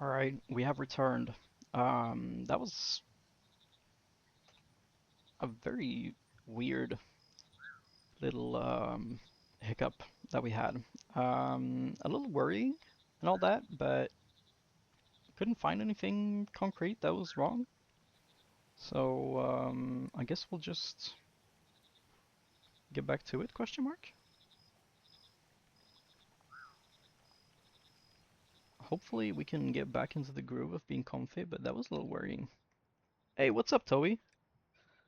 Alright, we have returned. That was a very weird little hiccup that we had. A little worrying and all that, but couldn't find anything concrete that was wrong. So I guess we'll just get back to it, question mark? Hopefully we can get back into the groove of being comfy, but that was a little worrying. Hey, what's up, Toby?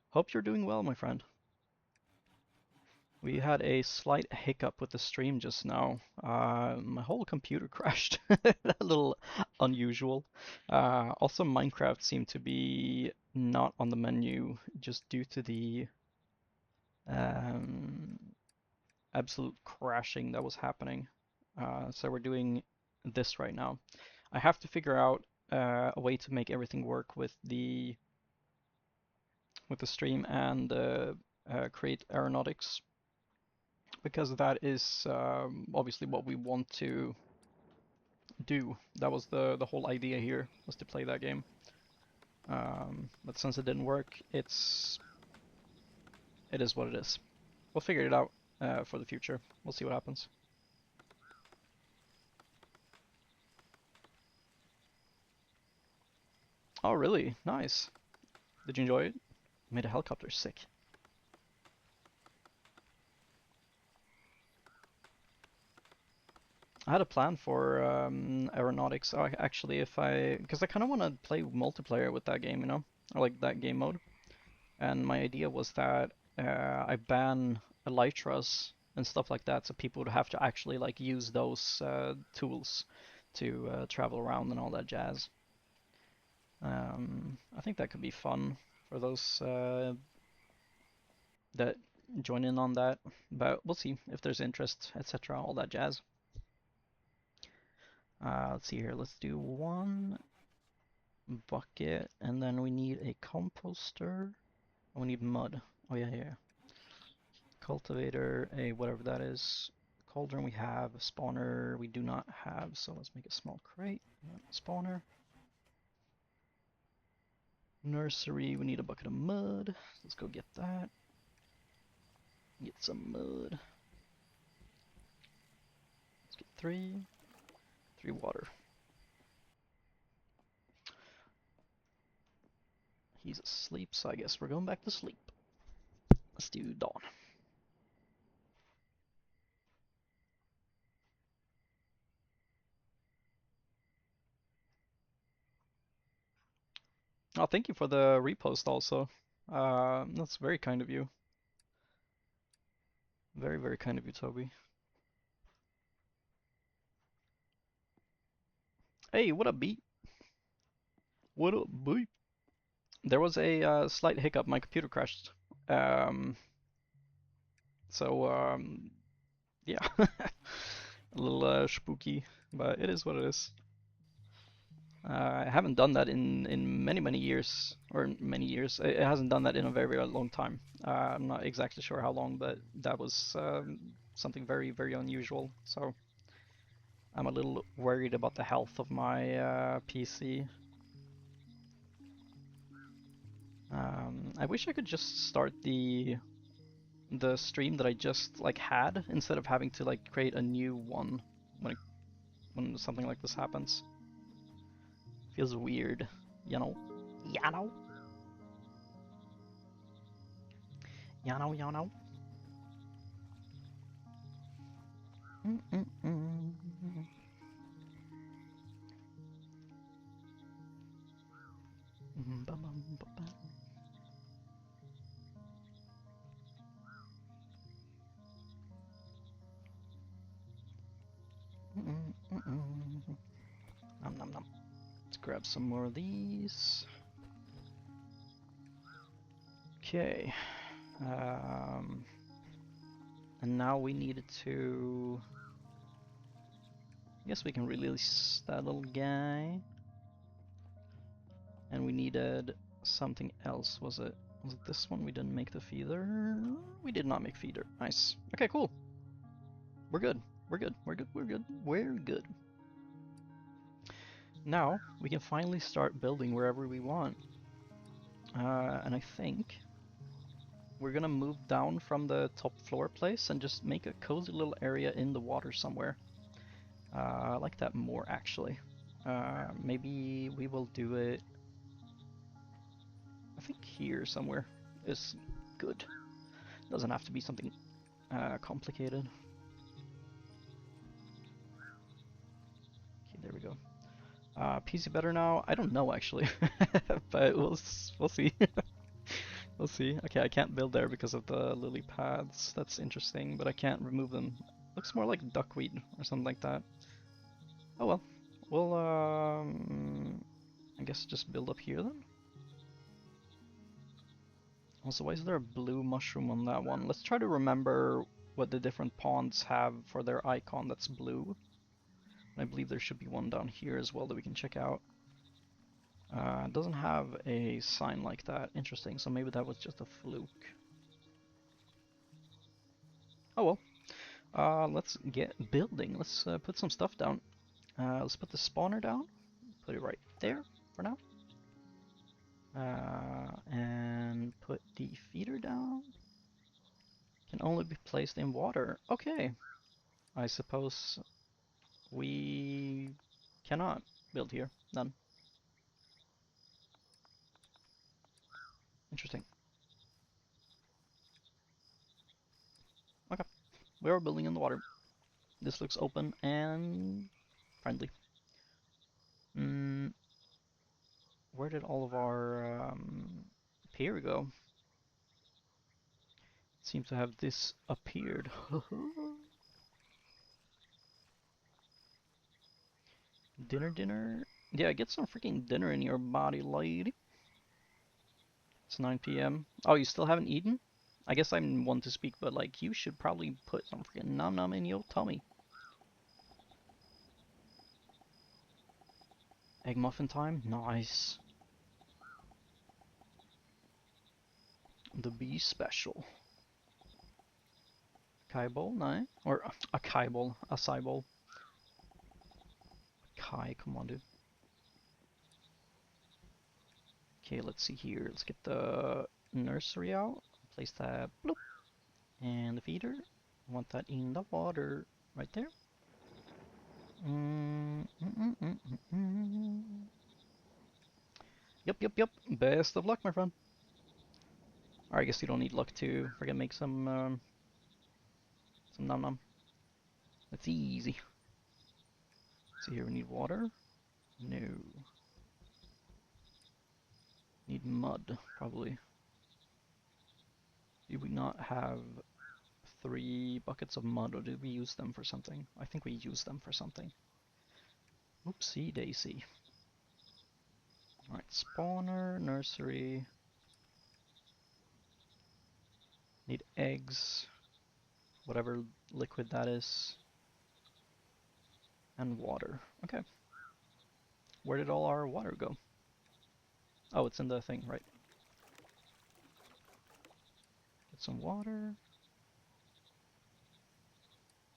Hope you're doing well, my friend. We had a slight hiccup with the stream just now. My whole computer crashed. A little unusual. Also, Minecraft seemed to be not on the menu just due to the um, absolute crashing that was happening. So we're doing this right now. I have to figure out a way to make everything work with the stream and create aeronautics, because that is obviously what we want to do. That was the whole idea here, was to play that game. But since it didn't work, it is what it is. We'll figure it out for the future. We'll see what happens. Oh, really? Nice. Did you enjoy it? Made a helicopter sick. I had a plan for aeronautics. Actually, because I kind of want to play multiplayer with that game, or like that game mode. And my idea was that I ban elytras and stuff like that, so people would have to actually like use those tools to travel around and all that jazz. I think that could be fun for those that join in on that, but we'll see if there's interest, etc., all that jazz. Let's see here. Let's do one bucket, and then we need a composter. We need mud. Oh yeah, yeah. Cultivator, a whatever that is. Cauldron we have, a spawner we do not have, so let's make a small crate. Spawner. Nursery, we need a bucket of mud. Let's go get that. Get some mud. Let's get three. Three water. He's asleep, so I guess we're going back to sleep. Let's do dawn. Oh, thank you for the repost also. That's very kind of you. Very, very kind of you, Toby. Hey, what up, beat? What up, beat? There was a slight hiccup. My computer crashed. Um, so, yeah. A little spooky, but it is what it is. I haven't done that in many, many years, or many years. It hasn't done that in a very, very long time. I'm not exactly sure how long, but that was something very, very unusual. So I'm a little worried about the health of my PC. I wish I could just start the stream that I just like had instead of having to like create a new one when something like this happens. Feels weird, you know. You know. You know. You know. Mm -mm -mm. Nom nom nom. Let's grab some more of these. Okay. And now we needed to... I guess we can release that little guy. And we needed something else. Was it this one? We didn't make the feeder. We did not make feeder. Nice. Okay, cool. We're good. We're good. We're good. We're good. We're good. Now we can finally start building wherever we want. And I think we're gonna move down from the top floor place and just make a cozy little area in the water somewhere. I like that more actually. Maybe we will do it, I think here somewhere is good. Doesn't have to be something complicated. Okay, there we go. PC better now? I don't know actually, but we'll see. We'll see. Okay, I can't build there because of the lily pads. That's interesting, but I can't remove them. Looks more like duckweed or something like that. Oh well. We'll I guess just build up here then. Also, why is there a blue mushroom on that one? Let's try to remember what the different ponds have for their icon that's blue. And I believe there should be one down here as well that we can check out. It doesn't have a sign like that. Interesting, so maybe that was just a fluke. Oh well. Let's get building. Let's put some stuff down. Let's put the spawner down. Put it right there for now. And put the feeder down. Can only be placed in water. Okay. I suppose we cannot build here then. Interesting. Okay. We are building in the water. This looks open and friendly. Where did all of our pier go? Seem to have disappeared. Dinner? Yeah, get some freaking dinner in your body, lady. It's 9 p.m. Oh, you still haven't eaten? I guess I'm one to speak, but like, you should probably put some freaking nom nom in your tummy. Egg muffin time? Nice. The bee special. Kai bowl? Nice. Or a kai bowl. Acai bowl. Kai, come on, dude. Okay, let's see here. Let's get the nursery out. Place that. Bloop. And the feeder. I want that in the water. Right there. Yep. Best of luck, my friend. Or I guess you don't need luck to freaking make some nom nom. That's easy. See here, we need water. No. Need mud, probably. Do we not have 3 buckets of mud, or did we use them for something? I think we used them for something. Oopsie daisy. Alright, spawner, nursery. Need eggs. Whatever liquid that is. And water. Okay. Where did all our water go? Oh, it's in the thing, right. Get some water.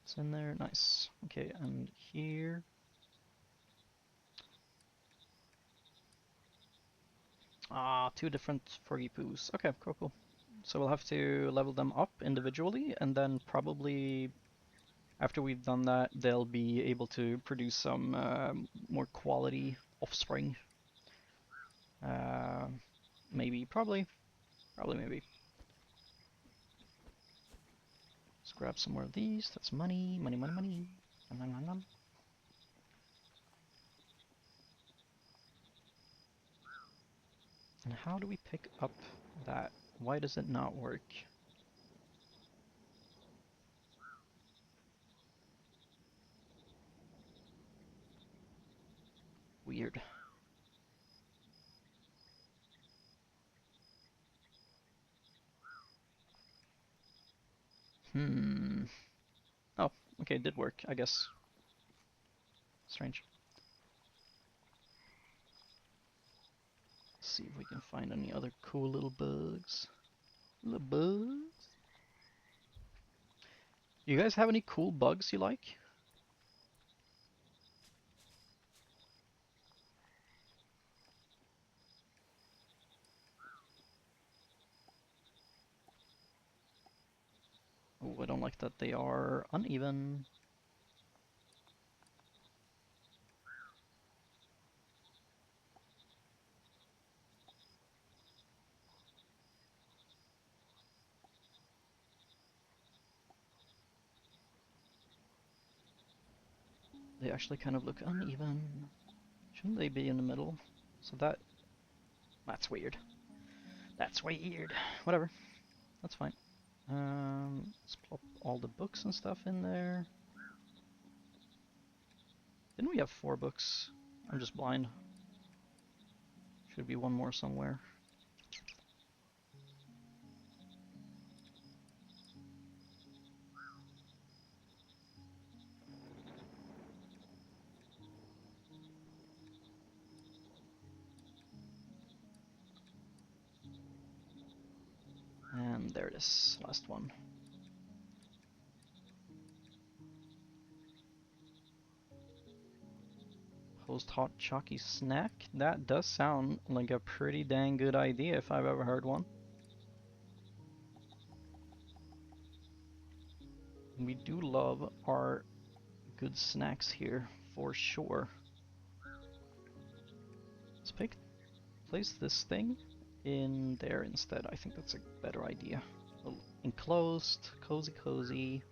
It's in there, nice. Okay, and here. Ah, 2 different froggy poos. Okay, cool. So we'll have to level them up individually, and then probably after we've done that, they'll be able to produce some more quality offspring. Maybe, probably, maybe. Let's grab some more of these. That's money. Nom, nom, nom. And how do we pick up that? Why does it not work? Weird. Oh, okay, it did work, I guess. Strange. Let's see if we can find any other cool little bugs. Little bugs? You guys have any cool bugs you like? I don't like that they are uneven. They actually kind of look uneven. Shouldn't they be in the middle? So that's weird. That's weird. Whatever. That's fine. Let's plop all the books and stuff in there. Didn't we have 4 books? I'm just blind. Should be one more somewhere. And there it is, last one. Post hot chalky snack? That does sound like a pretty dang good idea if I've ever heard one. We do love our good snacks here, for sure. Let's place this thing in there instead. I think that's a better idea. Enclosed, cozy, cozy.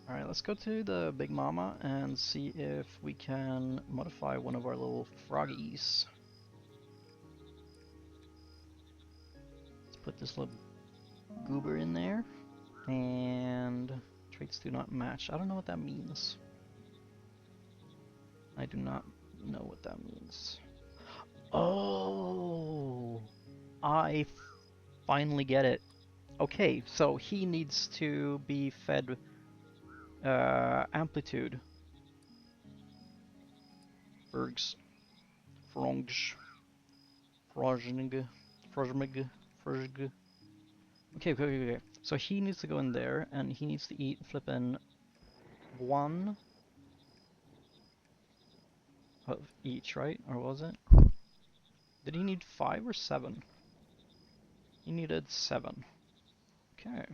Alright, let's go to the Big Mama and see if we can modify one of our little froggies. Let's put this little goober in there. And traits do not match. I don't know what that means. I do not know what that means. Oh, I finally get it. Okay, so he needs to be fed amplitude. Bergs. Fronge. Frojnig. Frojmig. Frojg. Okay. So he needs to go in there, and he needs to eat flippin' 1 of each, right? Or was it? Did he need 5 or 7? He needed 7. Okay.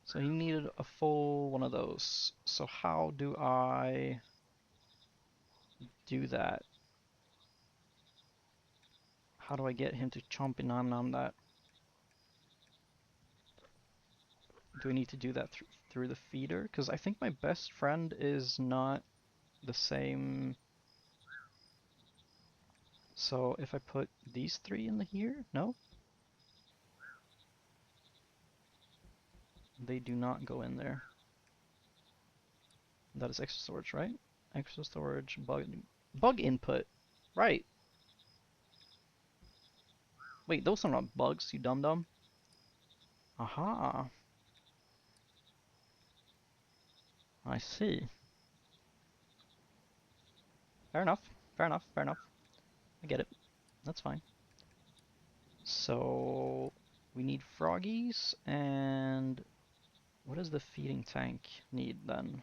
So he needed a full one of those. So how do I do that? How do I get him to chomp in on that? Do I need to do that through the feeder? Because I think my best friend is not the same. So if I put these 3 in here, no? They do not go in there. That is extra storage, right? Extra storage, bug input. Right. Wait, those are not bugs, you dum-dum. Aha. I see. Fair enough. Fair enough. Fair enough. I get it. That's fine. So we need froggies, and what does the feeding tank need then?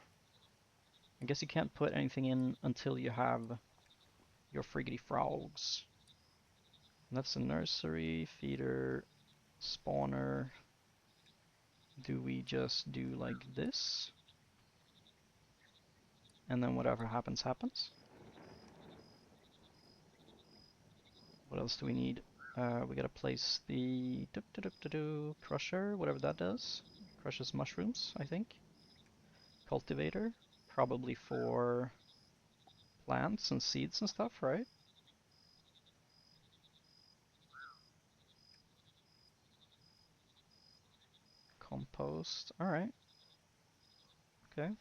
I guess you can't put anything in until you have your friggity frogs. And that's a nursery, feeder, spawner. Do we just do like this? And then whatever happens, happens? What else do we need? We gotta place the crusher, whatever that does. Crushes mushrooms, I think. Cultivator, probably for plants and seeds and stuff, right? Compost, alright. Okay.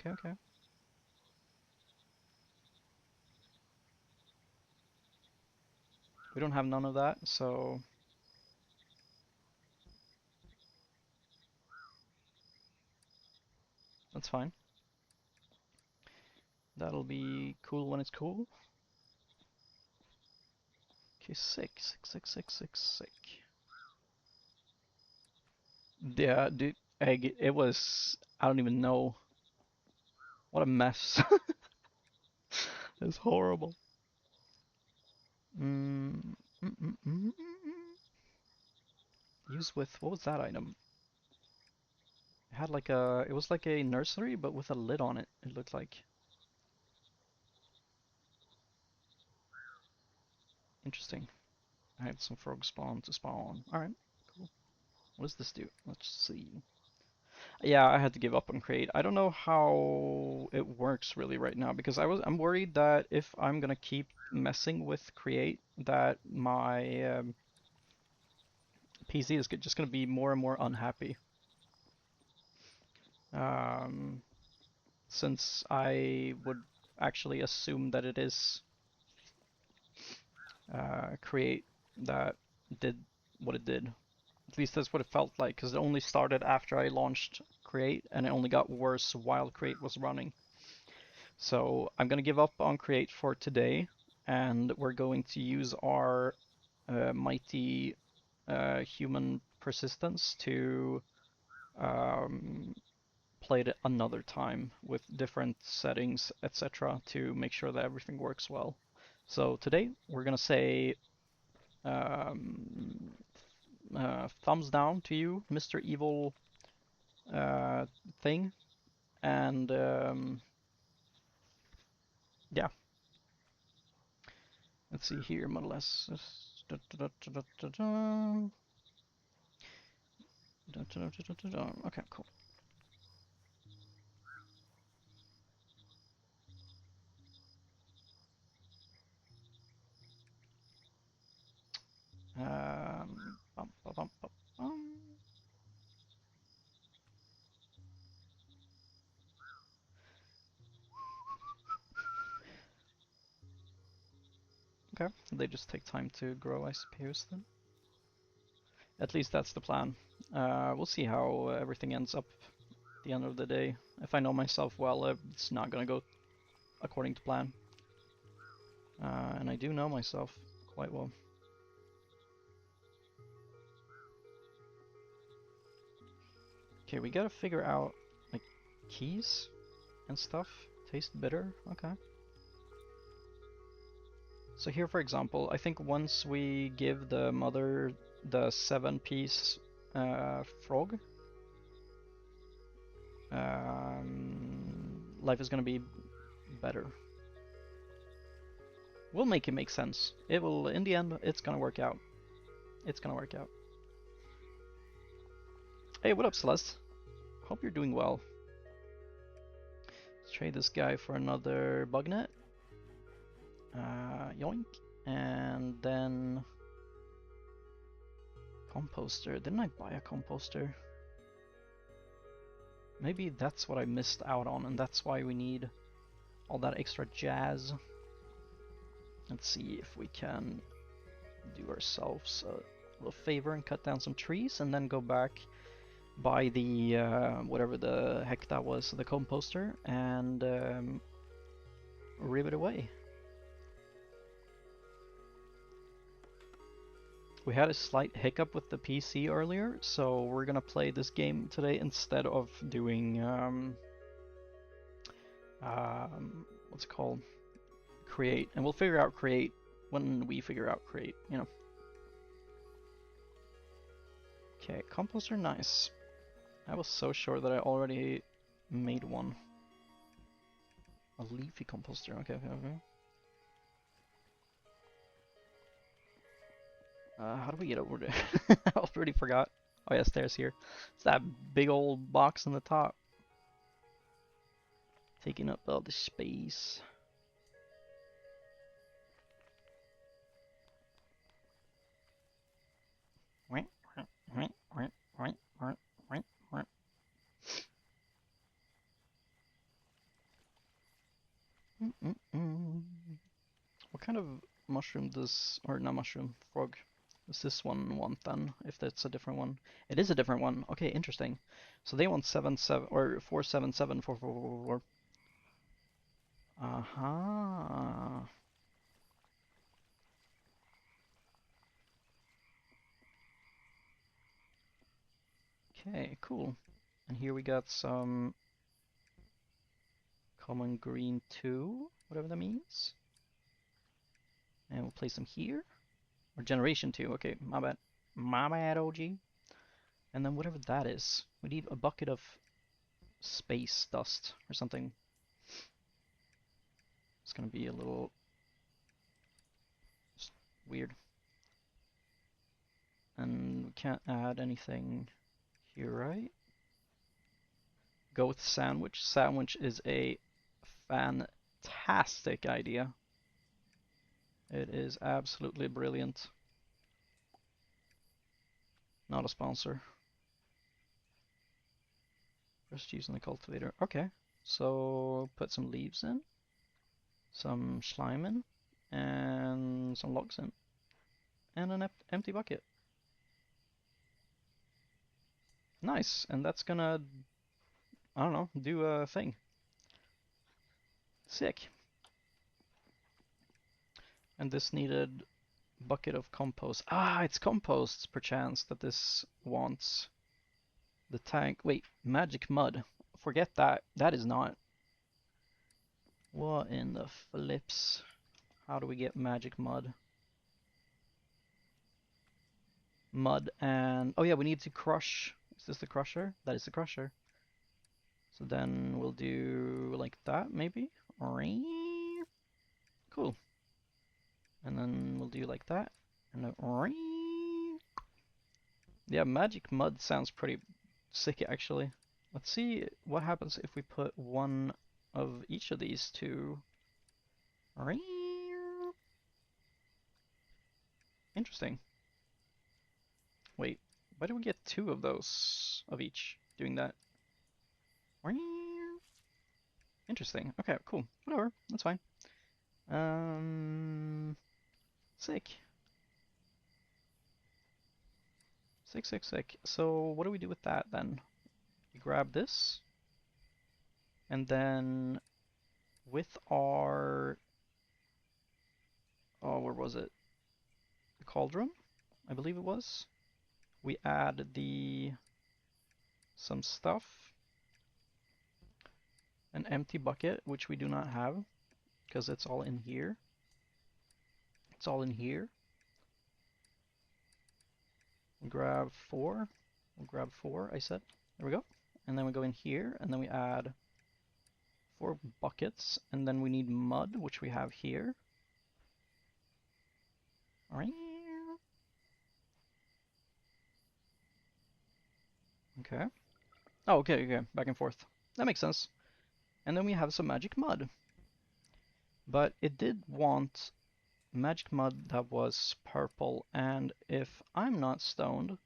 We don't have none of that, so that's fine. That'll be cool when it's cool. Okay, sick. Yeah, dude, it was, I don't even know. What a mess. It's horrible. Mm, mm, mm, mm, mm. Use with, what was that item? It had like a, it was like a nursery, but with a lid on it, it looked like. Interesting. I had some frog spawn to spawn. Alright, cool. What does this do? Let's see. Yeah, I had to give up on create. I don't know how it works really right now because I'm worried that if I'm gonna keep messing with create, that my PC is just gonna be more and more unhappy. Um, since I would actually assume that it is create that did what it did. At least that's what it felt like, because it only started after I launched create, and it only got worse while create was running. So I'm gonna give up on create for today, and we're going to use our mighty human persistence to um, play it another time with different settings, etc., to make sure that everything works well. So today we're gonna say um, thumbs down to you, Mr. Evil uh, thing, and yeah, let's see here, Model S. Okay, cool. Bum, bum, bum, bum, bum. Okay, they just take time to grow, I suppose, then. At least that's the plan. We'll see how everything ends up at the end of the day. If I know myself well, it's not gonna go according to plan. And I do know myself quite well. Okay, we gotta figure out, like, keys and stuff. Taste bitter? Okay. So here, for example, I think once we give the mother the 7-piece frog, life is gonna be better. We'll make it make sense. It will, in the end, it's gonna work out. It's gonna work out. Hey, what up, Celeste? Hope you're doing well. Let's trade this guy for another bug net. Yoink. And then composter. Didn't I buy a composter? Maybe that's what I missed out on, and that's why we need all that extra jazz. Let's see if we can do ourselves a little favor and cut down some trees, and then go back, buy the whatever the heck that was, the composter, and rip it away. We had a slight hiccup with the PC earlier, so we're gonna play this game today instead of doing what's it called? Create, and we'll figure out create when we figure out create, you know. Okay, composter, nice. I was so sure that I already made one. A leafy composter, okay, okay, okay. How do we get over there? I already forgot. Oh yeah, stairs here. It's that big old box on the top. Taking up all the space. What kind of mushroom does, or not mushroom, frog, does this one want then, if that's a different one? It is a different one. Okay, interesting. So they want 7 7 or 4 7 7 4 4 4 4. Uh-huh. Okay, cool. And here we got some Common green 2, whatever that means. And we'll place them here. Or generation 2, okay, my bad. My bad, OG. And then whatever that is, we need a bucket of space dust or something. It's gonna be a little weird. And we can't add anything here, right? Go with sandwich. Sandwich is a fantastic idea. It is absolutely brilliant. Not a sponsor. Just using the cultivator. Okay, so put some leaves in, some slime in, and some logs in, and an empty bucket. Nice, and that's gonna, I don't know, do a thing. Sick. And this needed bucket of compost. Ah, it's composts, perchance, that this wants. The tank. Wait, magic mud. Forget that. That is not. What in the flips? How do we get magic mud? Mud and... Oh yeah, we need to crush. Is this the crusher? That is the crusher. So then we'll do like that, maybe? Cool. And then we'll do like that. And then... Yeah, magic mud sounds pretty sick, actually. Let's see what happens if we put one of each of these two. Interesting. Wait, why do we get two of those of each doing that? Interesting. Okay, cool. Whatever, that's fine. Sick. Sick, sick, sick. So what do we do with that then? We grab this, and then with our... Oh, where was it? The cauldron, I believe it was. We add some stuff. An empty bucket, which we do not have, because it's all in here. It's all in here. We'll grab 4. We'll grab 4, I said. There we go. And then we go in here, and then we add 4 buckets, and then we need mud, which we have here. Alright. Okay. Oh, okay, okay. Back and forth. That makes sense. And then we have some magic mud. But it did want magic mud that was purple, and if I'm not stoned,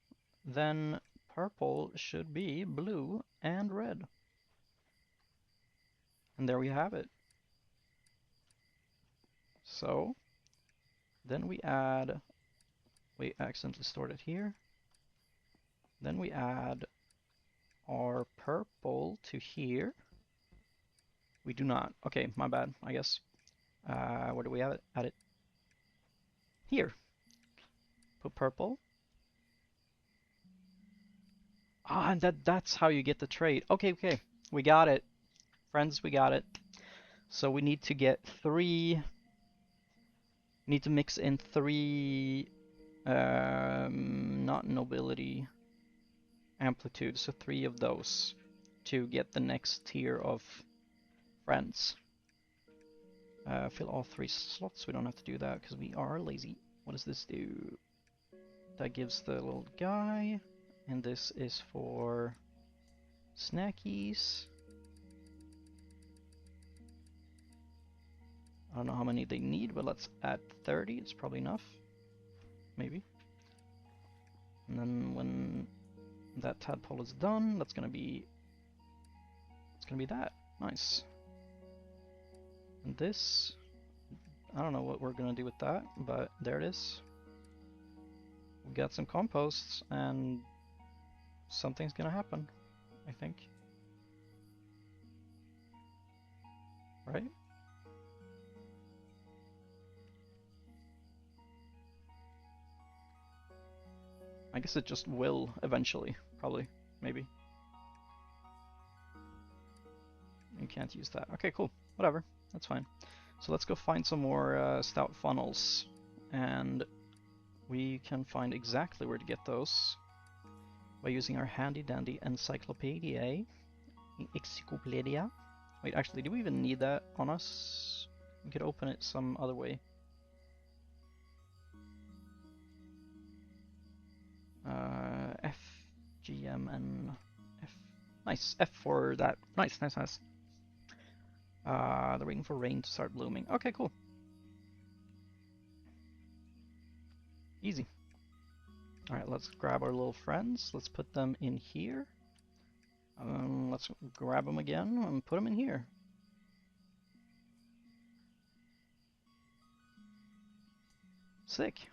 then purple should be blue and red. And there we have it. So then we add, wait, I accidentally stored it here. Then we add our purple to here. We do not. Okay, my bad, I guess. Where do we have it? Add it here. Put purple. Ah, and that's how you get the trait. Okay, okay. We got it. Friends, we got it. So we need to get 3... Need to mix in 3... not nobility... amplitude, so 3 of those to get the next tier of friends. Fill all 3 slots. We don't have to do that because we are lazy. What does this do? That gives the little guy, and this is for snackies. I don't know how many they need, but let's add 30. It's probably enough. Maybe. And then when that tadpole is done, that's gonna be... It's gonna be that. Nice. And this... I don't know what we're gonna do with that, but there it is. We got some composts, and something's gonna happen, I think. Right? I guess it just will eventually, probably, maybe. You can't use that. Okay, cool. Whatever. That's fine. So let's go find some more stout funnels. And we can find exactly where to get those by using our handy dandy encyclopedia. Encyclopedia. Wait, actually, do we even need that on us? We could open it some other way. F, G, M, and F. Nice. F for that. Nice, nice, nice. They're waiting for rain to start blooming. Okay, cool. Easy. Alright, let's grab our little friends. Let's put them in here. Let's grab them again and put them in here. Sick.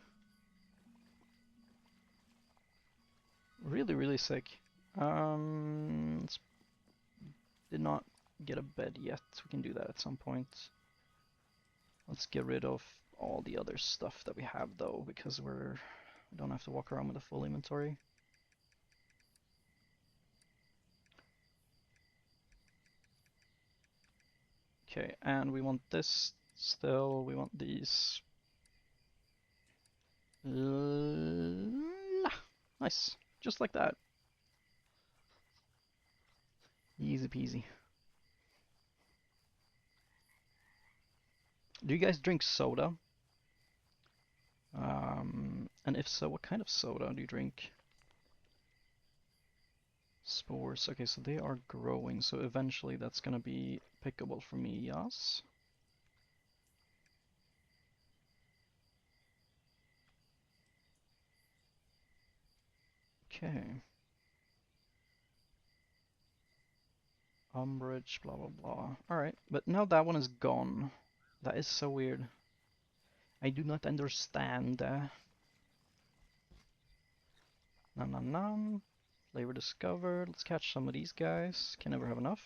Really, really sick. Did not get a bed yet. We can do that at some point. Let's get rid of all the other stuff that we have though, because we don't have to walk around with a full inventory. Okay, and we want this still. We want these. Nice, just like that. Easy peasy. Do you guys drink soda? And if so, what kind of soda do you drink? Spores. Okay, so they are growing, so eventually that's gonna be pickable for me, yes? Okay. Umbrage, blah blah blah. Alright, but now that one is gone. That is so weird. I do not understand. Nom nom nom. Flavor discovered. Let's catch some of these guys. Can never have enough.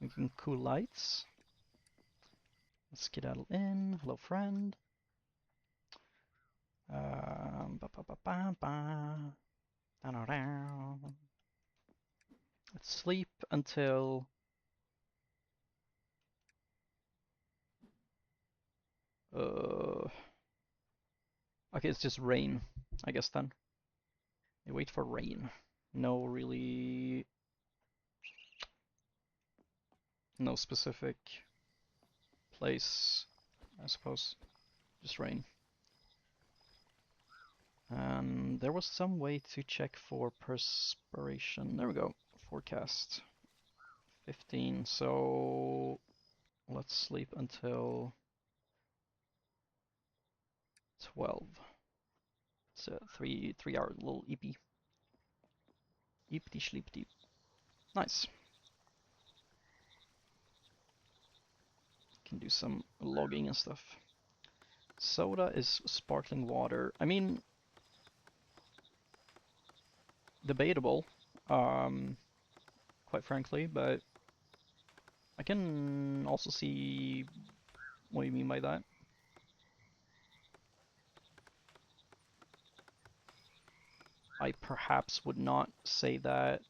Making cool lights. Let's skedaddle in. Hello, friend. Ba -ba -ba -ba -ba. Da -da -da. Let's sleep until okay, it's just rain, I guess then. They wait for rain. No really no specific place, I suppose. Just rain. And there was some way to check for perspiration. There we go. Forecast 15. So let's sleep until 12. It's a 3 hour little EP. Eepty sleepty. Nice. Can do some logging and stuff. Soda is sparkling water. I mean, debatable, quite frankly, but I can also see what you mean by that. I perhaps would not say that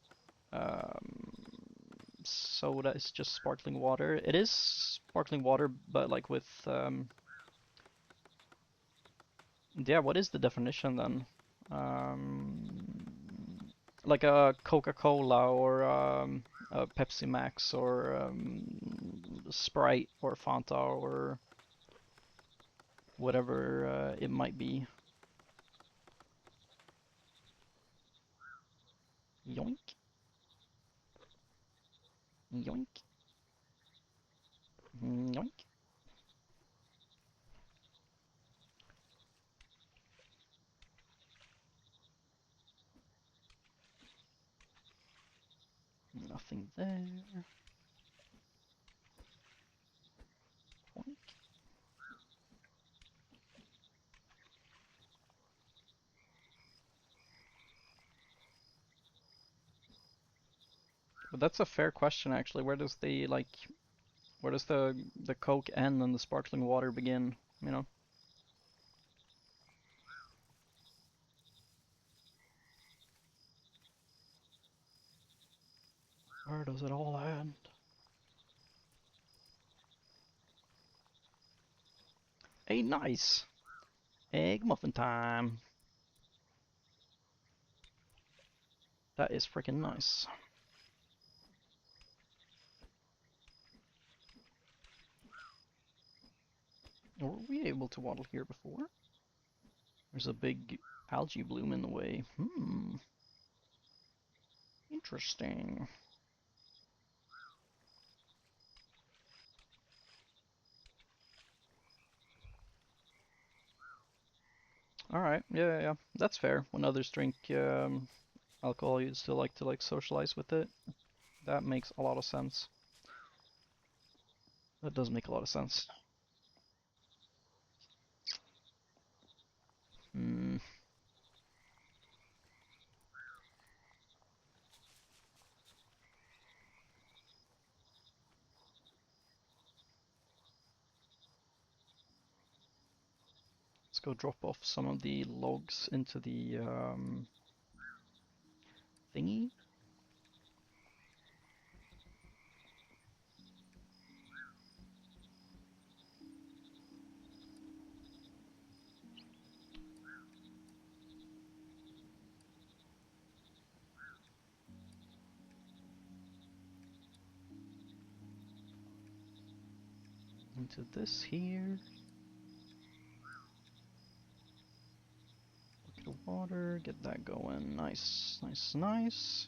soda is just sparkling water. It is sparkling water, but like with yeah, what is the definition then? Like a Coca-Cola or a Pepsi Max or Sprite or Fanta or whatever it might be. Yoink. Yoink. Yoink. Nothing there. Yoink. But that's a fair question actually. Where does the Coke end and the sparkling water begin? You know? it all end? Hey, nice! Egg muffin time! That is freaking nice. Were we able to waddle here before? There's a big algae bloom in the way. Interesting. Alright, yeah, that's fair. When others drink alcohol, you'd still like to socialize with it. That makes a lot of sense. That does make a lot of sense. Hmm. Let's go drop off some of the logs into the thingy. Into this here. Bucket of water, get that going. Nice, nice, nice.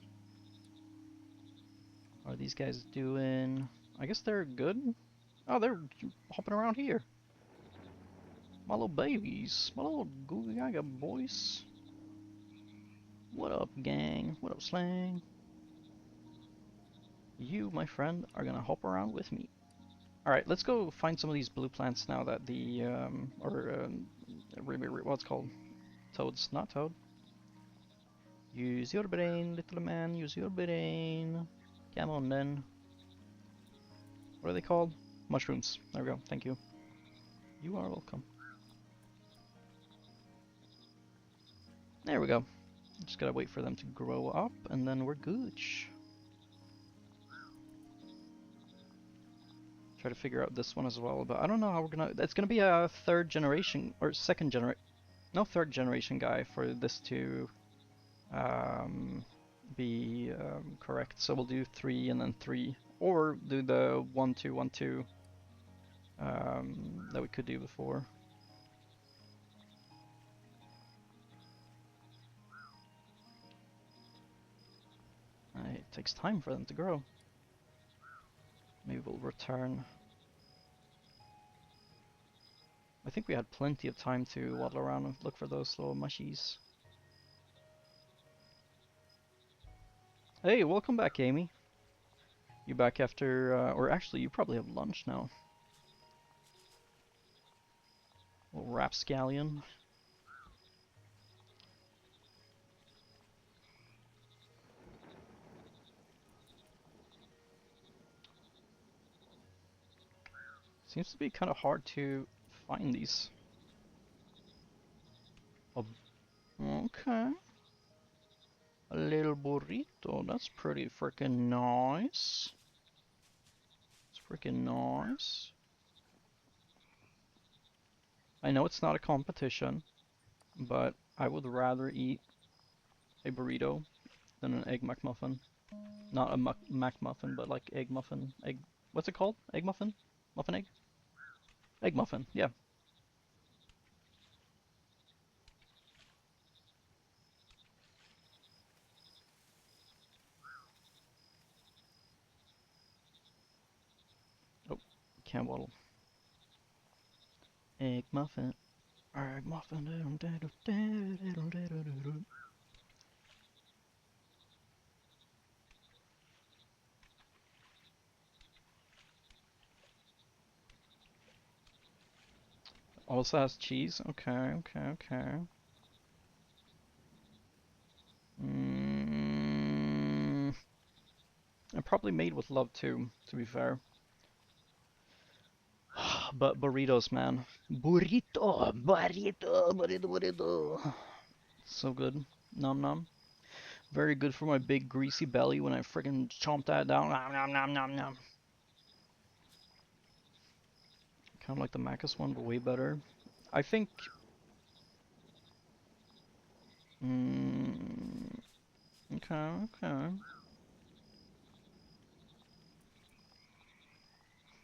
How are these guys doing? I guess they're good. Oh, they're hopping around here. My little babies. My little gooey gaga boys. What up, gang? What up, slang? You, my friend, are gonna hop around with me. Alright, let's go find some of these blue plants now that the, what's it called? Toads, not toad. Use your brain, little man, use your brain. Come on then. What are they called? Mushrooms. There we go, thank you. You are welcome. There we go. Just gotta wait for them to grow up and then we're good. Try to figure out this one as well, but I don't know how we're gonna. It's gonna be a third generation or second generation, no third generation guy for this to be correct. So we'll do 3 and then 3, or do the 1 2 1 2 that we could do before. It takes time for them to grow. Maybe we'll return. I think we had plenty of time to waddle around and look for those little mushies. Hey, welcome back, Amy. You back after, or actually, you probably have lunch now. Little rapscallion. Seems to be kind of hard to find these. Oh, okay. A little burrito. That's pretty freaking nice. It's freaking nice. I know it's not a competition, but I would rather eat a burrito than an egg McMuffin. Not a McMuffin, but like egg muffin. Egg. What's it called? Egg muffin? Muffin egg? Egg muffin. Yeah. Oh, can't waddle. Egg muffin. Egg muffin. Also has cheese. Okay, okay. Mm, and probably made with love too, to be fair. But burritos, man. Burrito. So good. Nom nom. Very good for my big greasy belly when I friggin' chomp that down. Nom nom nom nom nom. Kind of like the Macus one, but way better. I think. Mm, okay, okay.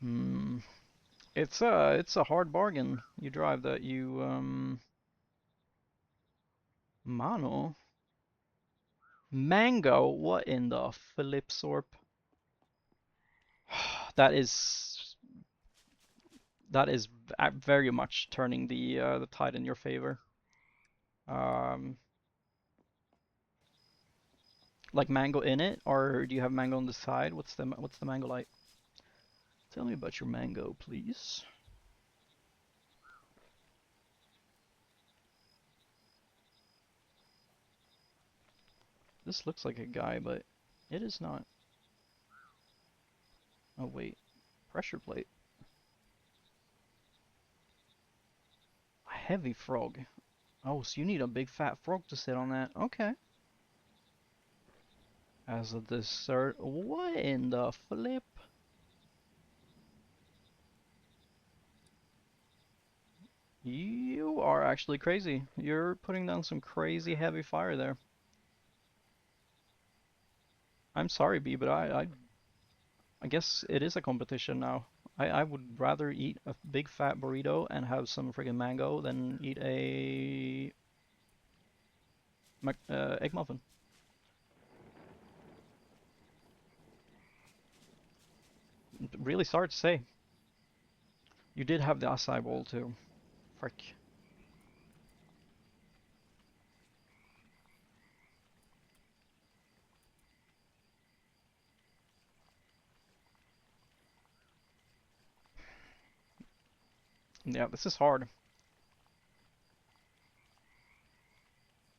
Hmm. It's a hard bargain. You drive that. Mono. Mango. What in the flipsorp? That is that is very much turning the tide in your favor. Um, like mango in it, or do you have mango on the side? What's the mango like? Tell me about your mango, please. This looks like a guy, but it is not. Oh wait, pressure plate. A heavy frog. Oh, so you need a big fat frog to sit on that. Okay. As a dessert. What in the flip? You are actually crazy. You're putting down some crazy heavy fire there. I'm sorry, B, but I guess it is a competition now. I would rather eat a big fat burrito and have some friggin' mango than eat a egg muffin. Really sorry to say. You did have the acai bowl too. Frick. Yeah, this is hard.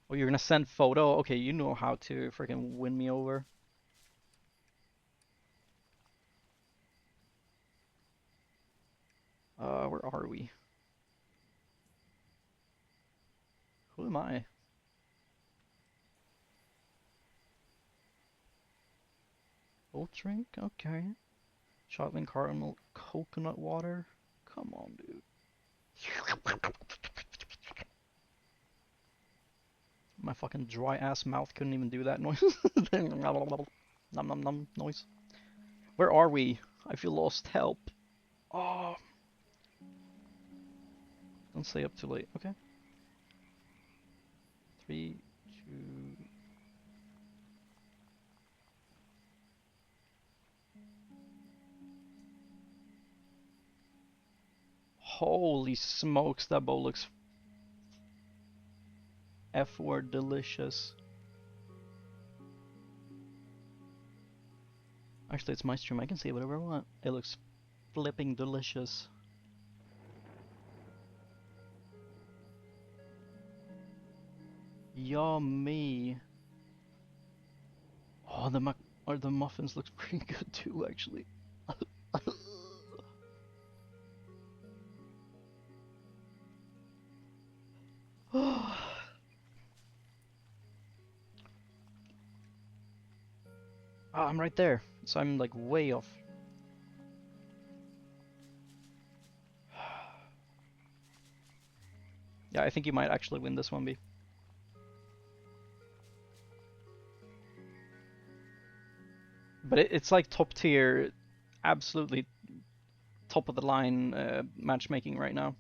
Oh, you're gonna send photo? Okay, you know how to freaking win me over. Where are we? Who am I? Oat drink? Okay. Chocolate caramel coconut water? Come on, dude. My fucking dry ass mouth couldn't even do that noise. Nom nom nom noise. Where are we? I feel lost. Help. Oh, don't stay up too late. Okay. 3, 2. Holy smokes, that bowl looks F word delicious. Actually, it's my stream. I can say whatever I want. It looks flipping delicious. Yummy. Oh, the muffins looks pretty good too, actually. Oh, I'm right there, so I'm like way off. Yeah, I think you might actually win this one, B. But it's like top tier, absolutely top of the line matchmaking right now.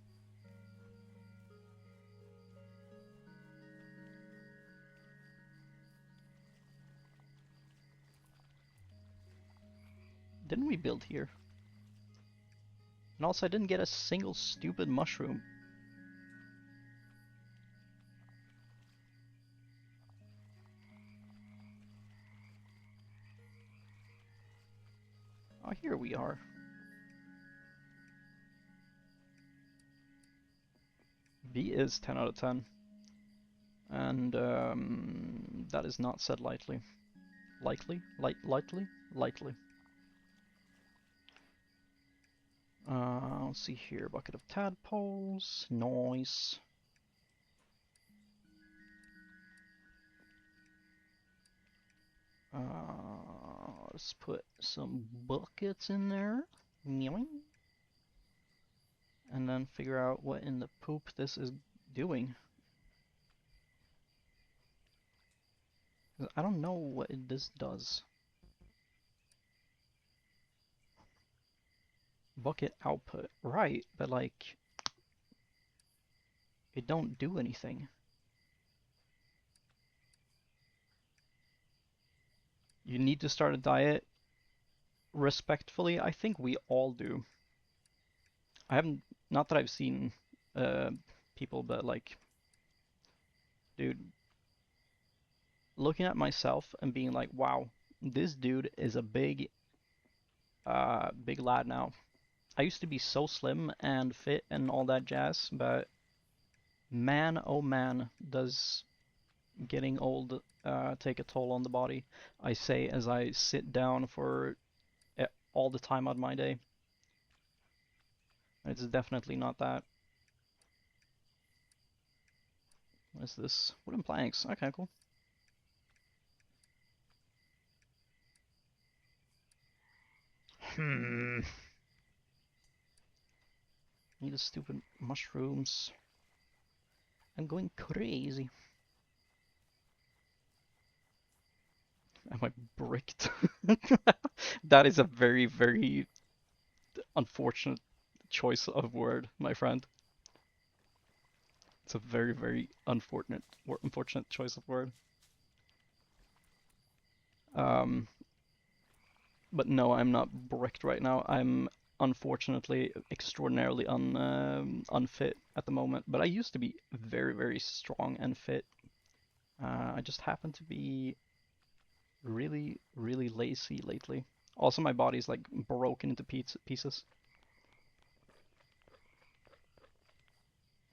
Didn't we build here? And also, I didn't get a single stupid mushroom. Oh, here we are. B is 10 out of 10. And that is not said lightly. Lightly? Lightly? Lightly. Let's see here. Bucket of tadpoles. Nice. Let's put some buckets in there. And then figure out what in the poop this is doing. I don't know what this does. Bucket output. Right, but like, it don't do anything. You need to start a diet. Respectfully, I think we all do. I haven't, not that I've seen uh, people, but like, dude, looking at myself and being like, wow, this dude is a big lad now. I used to be so slim and fit and all that jazz, but man, oh man, does getting old take a toll on the body. I say as I sit down for all the time out of my day. It's definitely not that. What is this? Wooden planks. Okay, cool. Need the stupid mushrooms. I'm going crazy. Am I bricked? That is a very, very unfortunate choice of word, my friend. It's a very, very unfortunate choice of word. Um, but no, I'm not bricked right now. I'm unfortunately extraordinarily unfit at the moment. But I used to be very, very strong and fit. I just happen to be really, really lazy lately. Also, my body's like broken into pieces,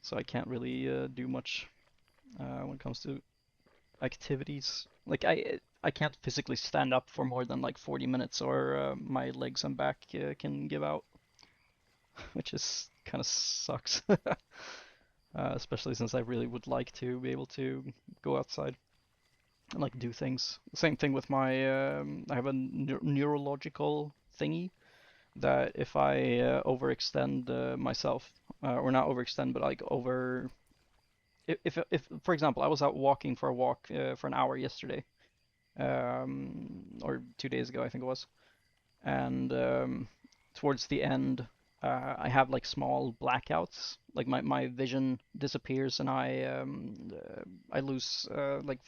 so I can't really do much when it comes to activities. Like I can't physically stand up for more than like 40 minutes, or my legs and back can give out, which is kind of sucks. Especially since I really would like to be able to go outside and like do things. Same thing with my I have a neurological thingy that if I overextend myself, or not overextend, but like over, if for example I was out walking for a walk for an hour yesterday, or 2 days ago I think it was, and towards the end I have like small blackouts, like my vision disappears and I lose like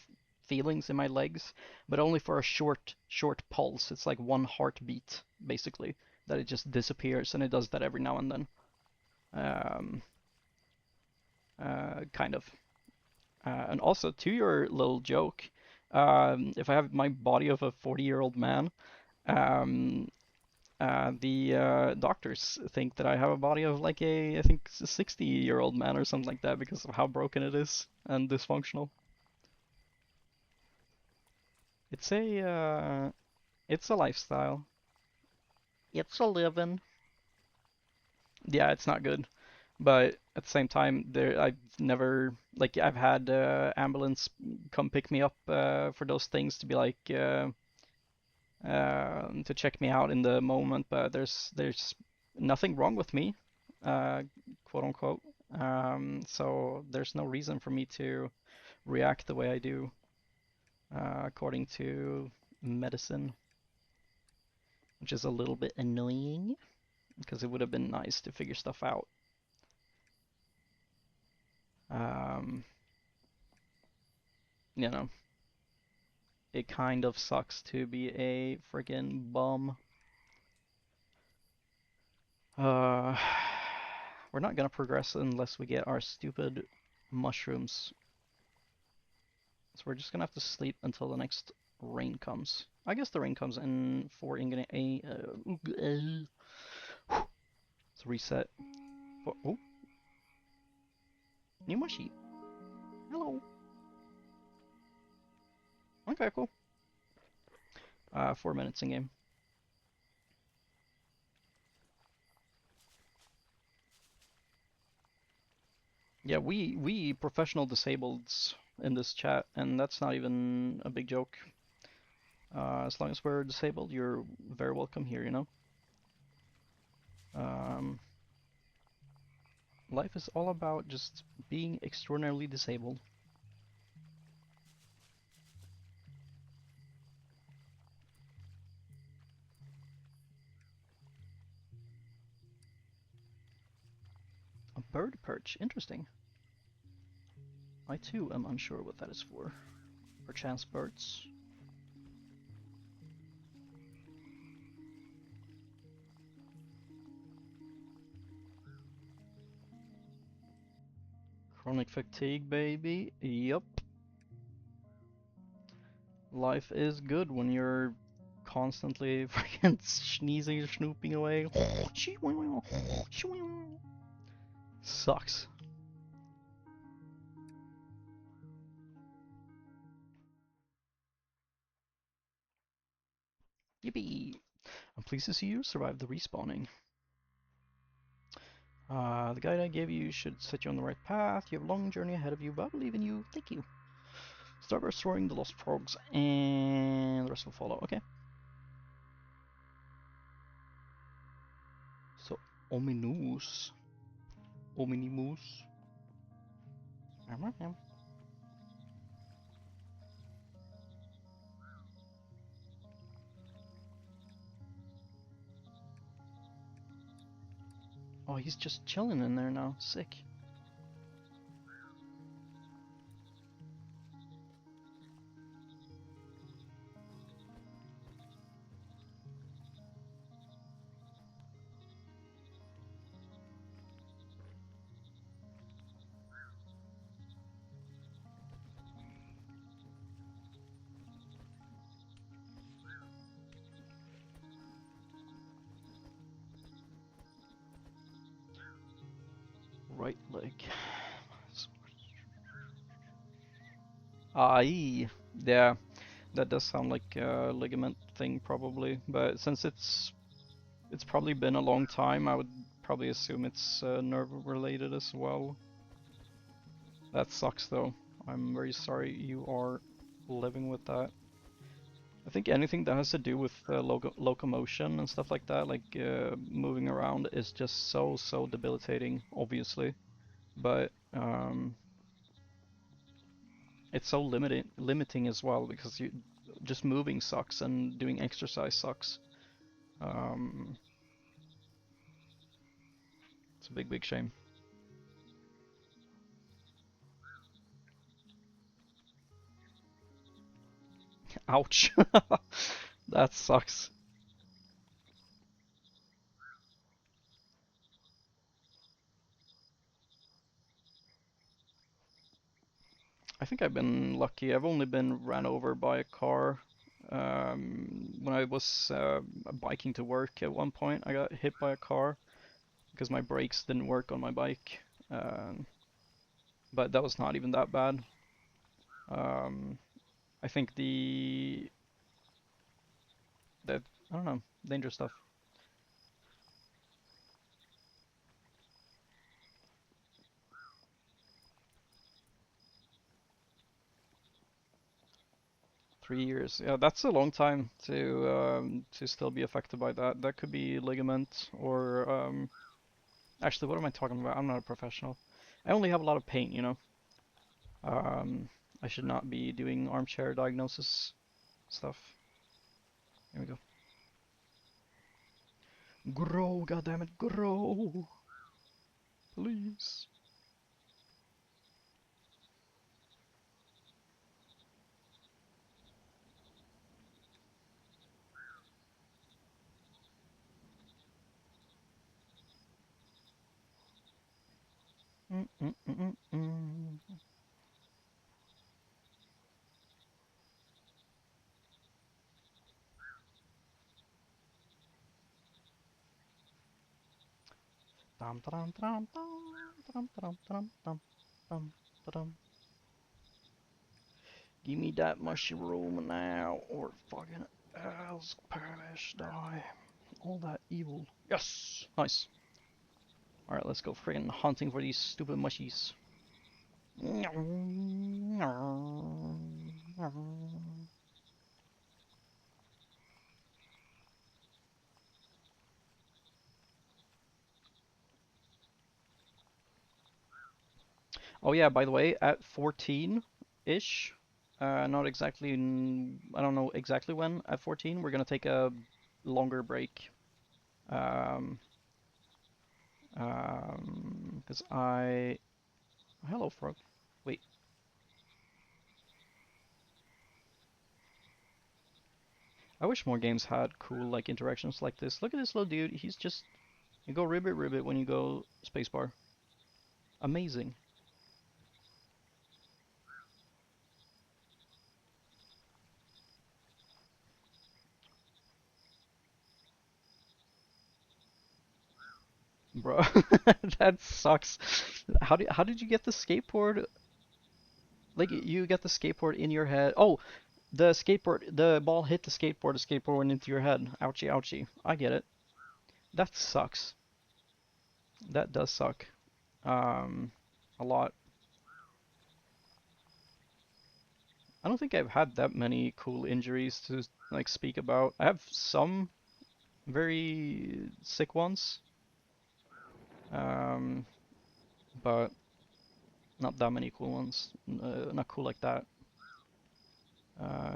feelings in my legs, but only for a short pulse. It's like one heartbeat basically that it just disappears, and it does that every now and then. Um, kind of. And also to your little joke, if I have my body of a 40-year-old man, um, the doctors think that I have a body of like I think, a 60-year-old man or something like that because of how broken it is and dysfunctional. It's a lifestyle. It's a living. Yeah, it's not good, but at the same time, I've never, like, I've had ambulance come pick me up for those things to be like to check me out in the moment, but there's nothing wrong with me, uh, quote unquote. So there's no reason for me to react the way I do, according to medicine, which is a little bit annoying because it would have been nice to figure stuff out. Um, you know, it kind of sucks to be a friggin' bum. Uh, we're not gonna progress unless we get our stupid mushrooms. So we're just gonna have to sleep until the next rain comes. I guess the rain comes in for Ingrid A. Let's reset. Oh, new mushy. Hello. Okay, cool. 4 minutes in game. Yeah, we professional disableds in this chat, and that's not even a big joke. As long as we're disabled, you're very welcome here, you know? Um, Life is all about just being extraordinarily disabled. A bird perch, interesting. I too am unsure what that is for. Perchance birds. Chronic fatigue, baby. Yup. Life is good when you're constantly freaking sneezing, snooping away. Sucks. Yippee! I'm pleased to see you survived the respawning. The guide I gave you should set you on the right path. You have a long journey ahead of you, but I believe in you. Thank you. Start restoring the lost frogs, and the rest will follow. Okay. So, ominous. Ominimus. Oh, he's just chilling in there now. Sick. Right leg. Aye. Yeah, that does sound like a ligament thing probably, but since it's probably been a long time, I would probably assume it's nerve related as well. That sucks though. I'm very sorry you are living with that. I think anything that has to do with locomotion and stuff like that, like moving around, is just so debilitating, obviously. But it's so limiting as well because you just moving sucks and doing exercise sucks. Um, it's a big shame. Ouch. That sucks. I think I've been lucky. I've only been ran over by a car. When I was biking to work at one point, I got hit by a car because my brakes didn't work on my bike. Um, but that was not even that bad. Um, I think the I don't know, dangerous stuff. 3 years. Yeah, that's a long time to still be affected by that. That could be ligament or actually, what am I talking about? I'm not a professional. I only have a lot of pain, you know. Um, I should not be doing armchair diagnosis stuff. Here we go. Grow, goddammit, grow, please. Mm -mm -mm -mm -mm. Dum dum dum dum dum dum dum dum dum. Give me that mushroom now, or fucking else perish, die. All that evil. Yes! Nice. Alright, let's go friggin' hunting for these stupid mushies. Oh yeah, by the way, at 14-ish, not exactly, I don't know exactly when, at 14, we're gonna take a longer break. Um, because hello, frog. Wait, I wish more games had cool, like, interactions like this. Look at this little dude, he's just, you go ribbit ribbit when you go spacebar. Amazing. Bro, that sucks. How did you get the skateboard? Like you get the skateboard in your head. Oh, the ball hit the skateboard went into your head. Ouchie, ouchie. I get it. That sucks. That does suck. Um, a lot. I don't think I've had that many cool injuries to like speak about. I have some very sick ones, um, but not that many cool ones. Not cool like that.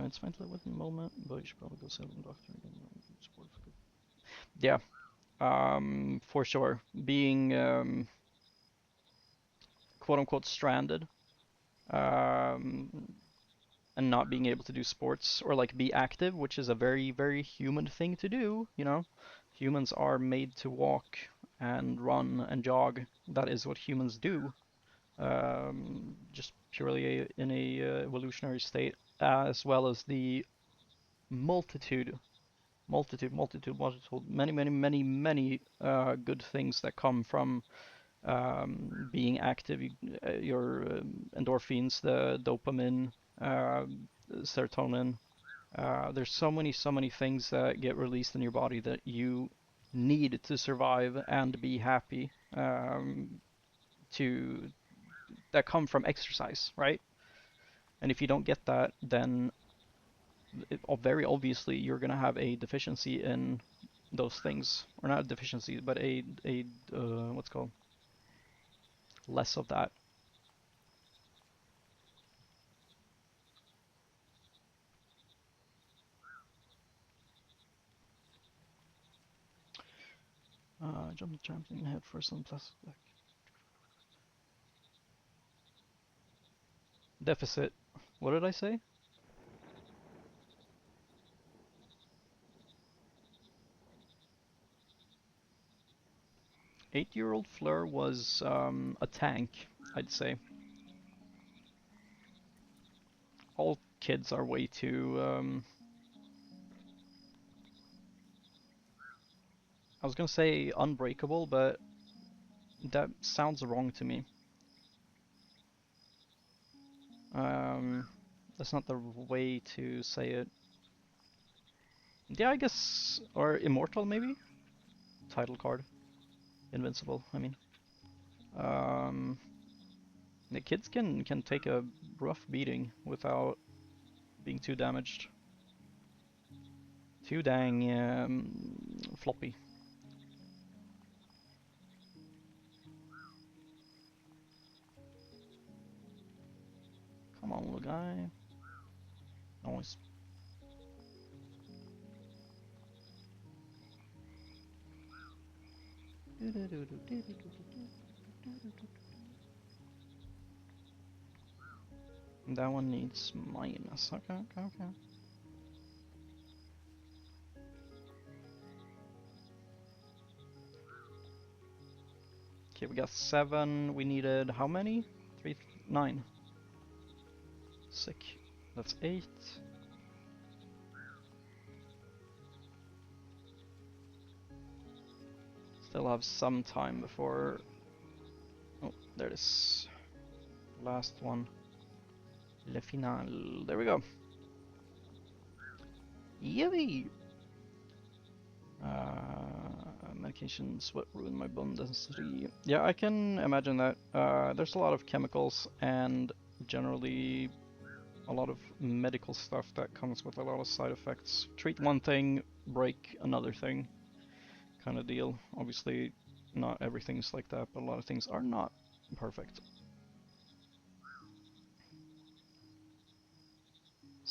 It's fine to live with in the moment, but you should probably go see a doctor again. Yeah, for sure. Being quote unquote stranded, um, and not being able to do sports or like be active, which is a very, very human thing to do, you know? Humans are made to walk and run and jog. That is what humans do. Just purely in a evolutionary state, as well as the multitude many, many, many, many good things that come from being active. Your endorphins, the dopamine, uh, serotonin. There's so many things that get released in your body that you need to survive and be happy. To that come from exercise, right? And if you don't get that, then very obviously you're gonna have a deficiency in those things, or not a deficiency, but a what's called less of that. Jump the champion head first on plastic deck. Deficit. What did I say? 8-year-old Fleur was a tank, I'd say. All kids are way too. I was gonna say unbreakable, but that sounds wrong to me. Um, that's not the way to say it. Yeah, I guess, or immortal maybe. Title card, invincible. I mean, um, the kids can take a rough beating without being too damaged. Too dang floppy. Come on, little guy. Always. That one needs minus. Okay, okay, okay. Okay, we got 7. We needed how many? 3, 9. Sick. That's 8. Still have some time before. Oh, there it is. Last one. Le final. There we go. Yippee! Medication, sweat ruined my bone density. Yeah, I can imagine that. There's a lot of chemicals and generally a lot of medical stuff that comes with a lot of side effects. Treat one thing, break another thing, kind of deal. Obviously, not everything's like that, but a lot of things are not perfect.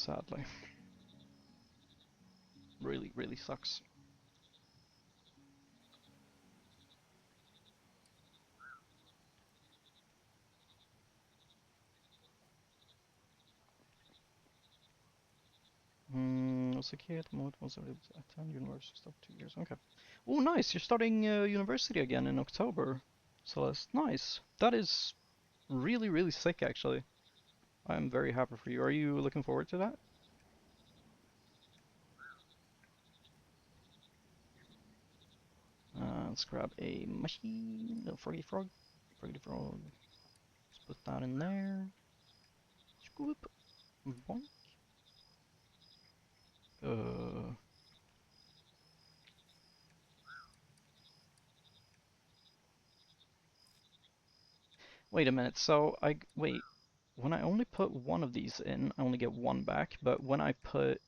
sadly. Really, really sucks. Was a kid, most was able to attend university stuff 2 years. Okay. Oh, nice! You're starting university again in October, Celeste. Nice. That is really, really sick, actually. I'm very happy for you. Are you looking forward to that? Let's grab a machine. No, froggy frog. Froggy frog. Let's put that in there. Scoop. Bonk. Uh, Wait a minute. So wait. When I only put one of these in, I only get one back. But when I put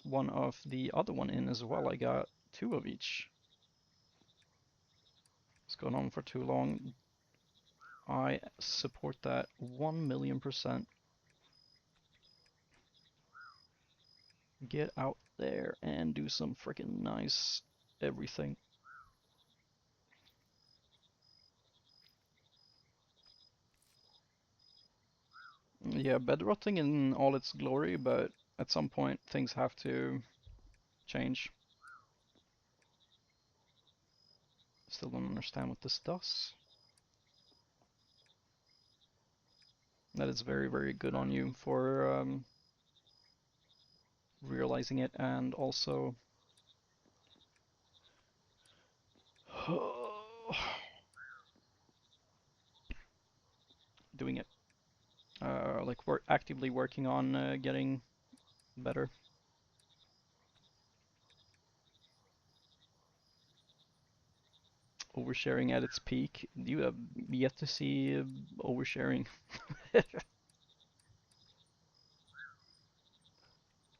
one of the other one in as well, I got two of each. It's gone on for too long. I support that 1,000,000%. Get out there and do some freaking nice everything. Yeah, bedrotting in all its glory, but at some point things have to change. Still don't understand what this does. That is very, very good on you for realizing it and also doing it. Like we're actively working on getting better. Oversharing at its peak. You have yet to see oversharing.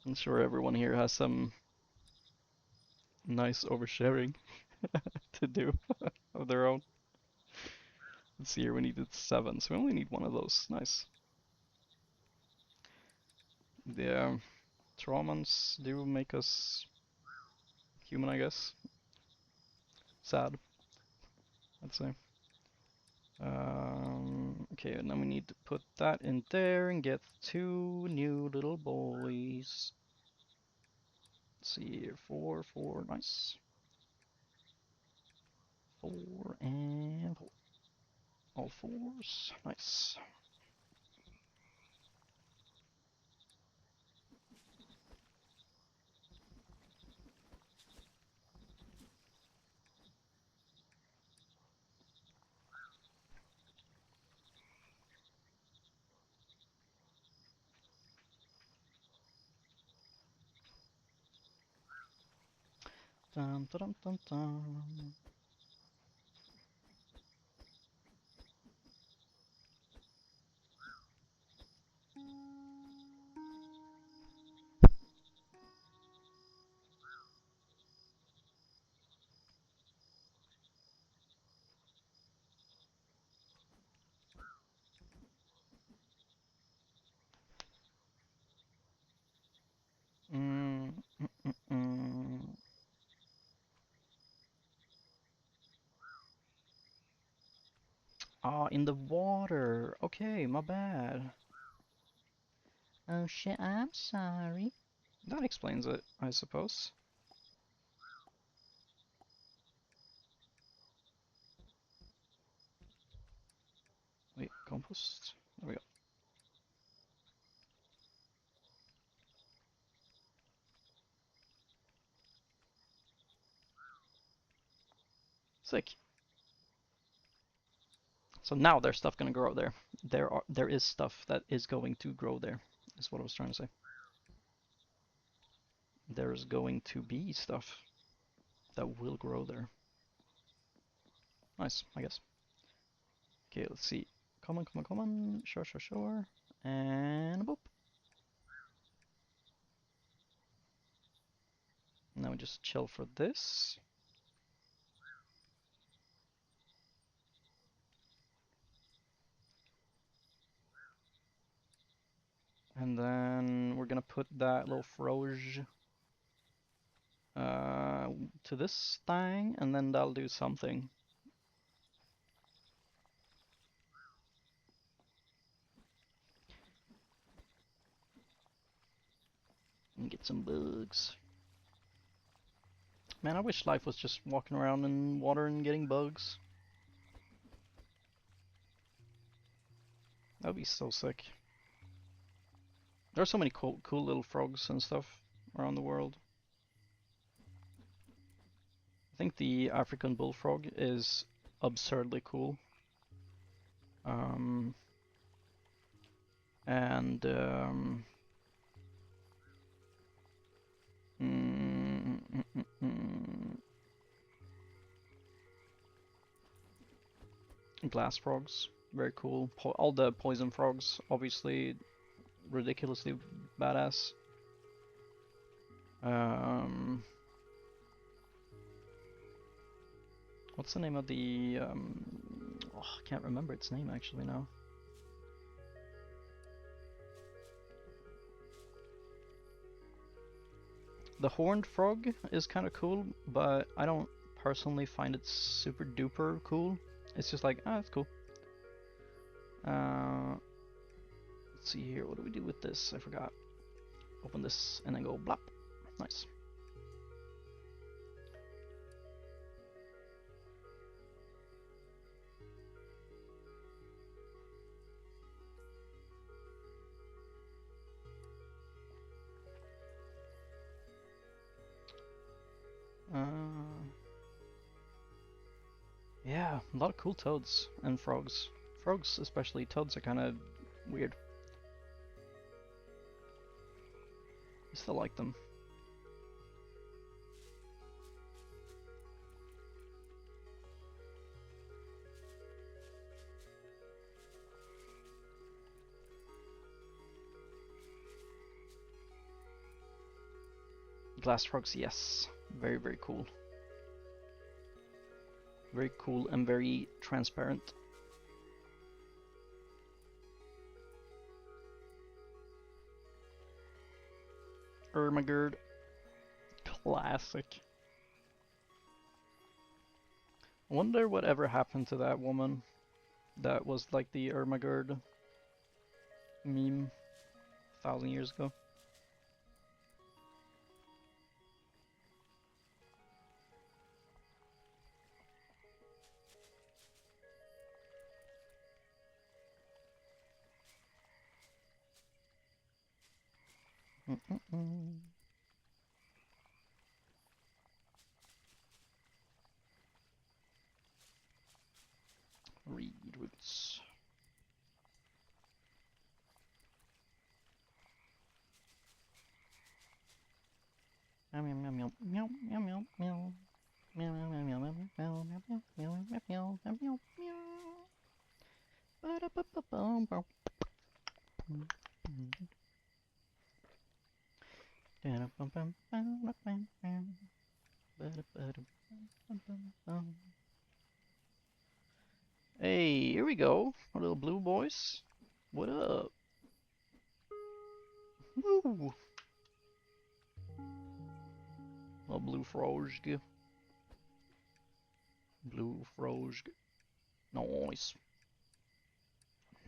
I'm sure everyone here has some nice oversharing to do of their own. Let's see here, we needed 7, so we only need one of those. Nice. The traumas do make us human, I guess. Sad, I'd say. Okay, and then we need to put that in there and get 2 new little boys. Let's see here, 4, 4, nice. 4 and 4. All 4s, nice. Dun, dun, dun, dun. Mm, mm, mm, mm. Ah, in the water. Okay, my bad. Oh shit, I'm sorry. That explains it, I suppose. Wait, compost? There we go. Sick. So now there's stuff gonna grow there. There is stuff that is going to grow there, is what I was trying to say. There's going to be stuff that will grow there. Nice, I guess. Okay, let's see. Come on, come on, come on. Sure, sure, sure. And boop. Now we just chill for this. And then we're gonna put that little froge to this thing, and then that'll do something. And get some bugs. Man, I wish life was just walking around in water and getting bugs. That'd be so sick. There are so many cool little frogs and stuff around the world. I think the African bullfrog is absurdly cool. And glass frogs, very cool. All the poison frogs, obviously, ridiculously badass. What's the name of the? Oh, I can't remember its name actually now. The horned frog is kind of cool, but I don't personally find it super duper cool. It's just like, ah, it's cool. Let's see here, what do we do with this? I forgot. Open this and then go blop. Nice. Yeah, a lot of cool toads and frogs. Frogs especially, toads are kind of weird. I still like them. Glass frogs, yes. Very, very cool. Very cool and very transparent. Ermagerd. Classic. I wonder whatever happened to that woman that was like the Ermagerd meme 1,000 years ago. Reed roots. Meow meow meow meow meow meow meow meow meow meow meow meow meow meow meow meow meow Hey, here we go, our little blue boys. What up? Woo! A blue frog. Blue frog. Nice.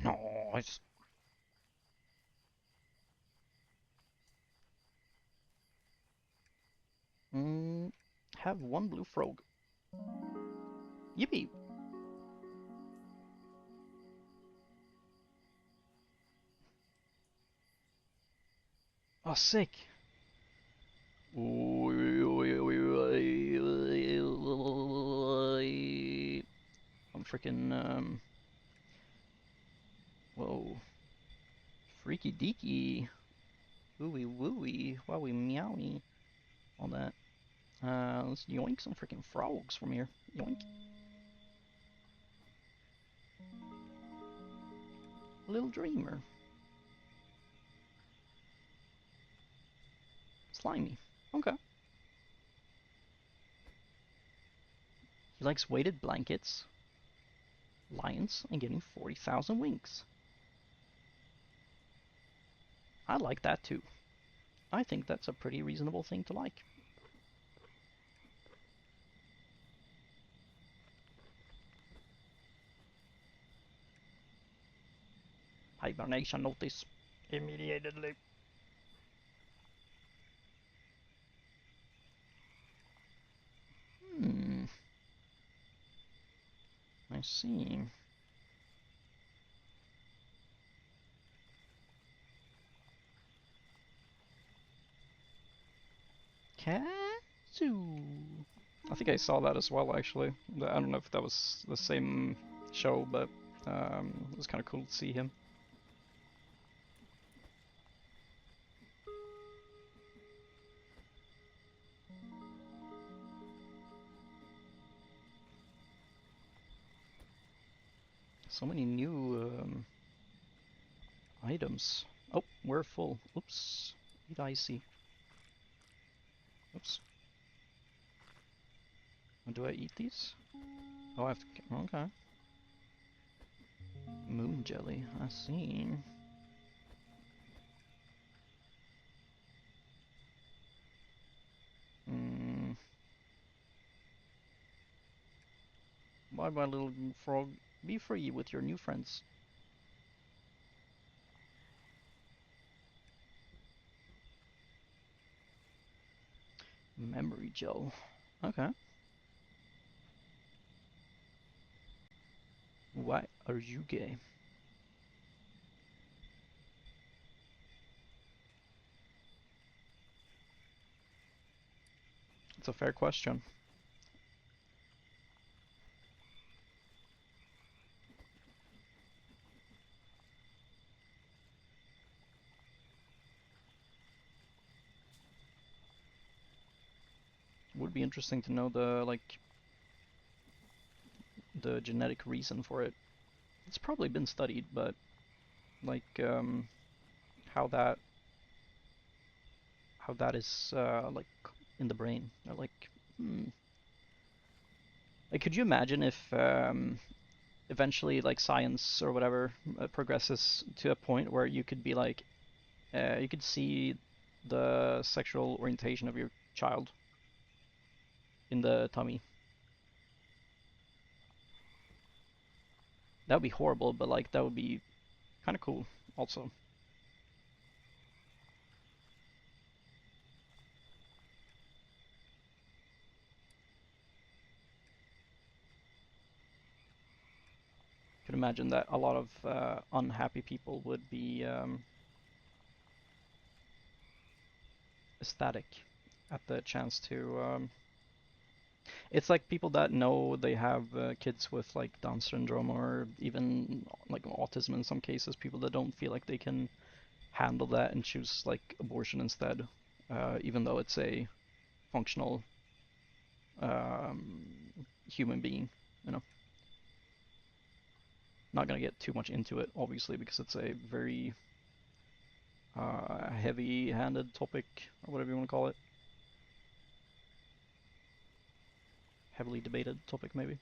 Nice. Have one blue frog. Yippee! Oh, sick! I'm freaking, whoa. Freaky deaky. Wooey wooey. Wowie meowie. All that. Let's yoink some freaking frogs from here. Yoink. Little dreamer. Slimy. Okay. He likes weighted blankets, lions, and getting 40,000 winks. I like that too. I think that's a pretty reasonable thing to like. Hibernation notice. Immediately. Hmm. I see. Kazoo. I think I saw that as well, actually. I don't know if that was the same show, but it was kind of cool to see him. So many new items. Oh, we're full. Oops. Eat icy. Oops. Do I eat these? Oh, I have to. Okay. Moon jelly. I see. Hmm. Bye bye, little frog. Be free with your new friends. Memory gel. Okay. Why are you gay? It's a fair question. Would be interesting to know the genetic reason for it. It's probably been studied, but like how that how that is like in the brain. Or hmm. Like, could you imagine if eventually like science or whatever progresses to a point where you could be like you could see the sexual orientation of your child in the tummy. That would be horrible, but like that would be kind of cool also. Could imagine that a lot of unhappy people would be ecstatic at the chance to. It's like people that know they have kids with like Down syndrome or even like autism in some cases. People that don't feel like they can handle that and choose like abortion instead, even though it's a functional human being. You know, not gonna get too much into it, obviously, because it's a very heavy-handed topic or whatever you want to call it. Heavily debated topic, maybe.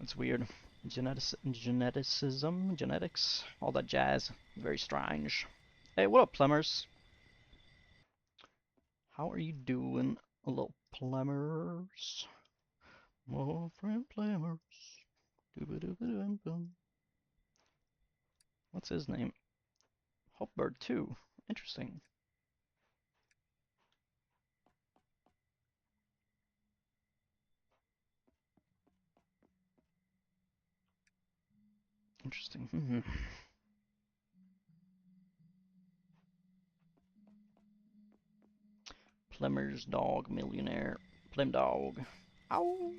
It's weird. Geneticism, genetics, all that jazz. Very strange. Hey, what up, plumbers? How are you doing, little plumbers? My friend plumbers. What's his name? Hopbird 2. Interesting. Interesting. Plumber's dog, millionaire. Plum dog. Ow!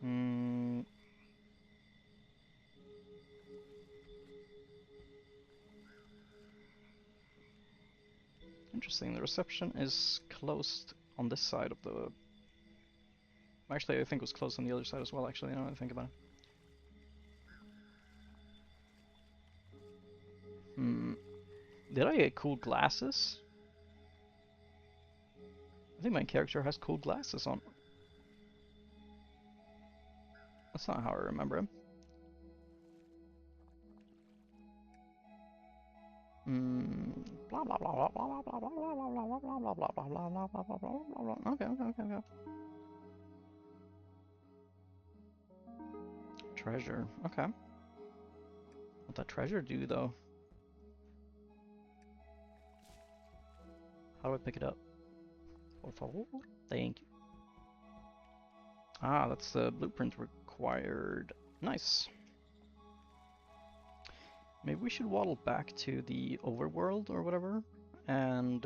Hmm. Interesting. The reception is closed on this side of the. Actually, I think it was closed on the other side as well. Actually, now that I think about it. Hmm. Did I get cool glasses? I think my character has cool glasses on. That's not how I remember him. Blah blah blah blah blah blah blah blah blah blah blah blah blah blah blah blah blah blah blah. Okay, okay, okay, okay. Treasure. Okay. What that treasure do though? How do I pick it up? Por favor. Thank you. Ah, that's the blueprint required. Nice. Maybe we should waddle back to the overworld or whatever, and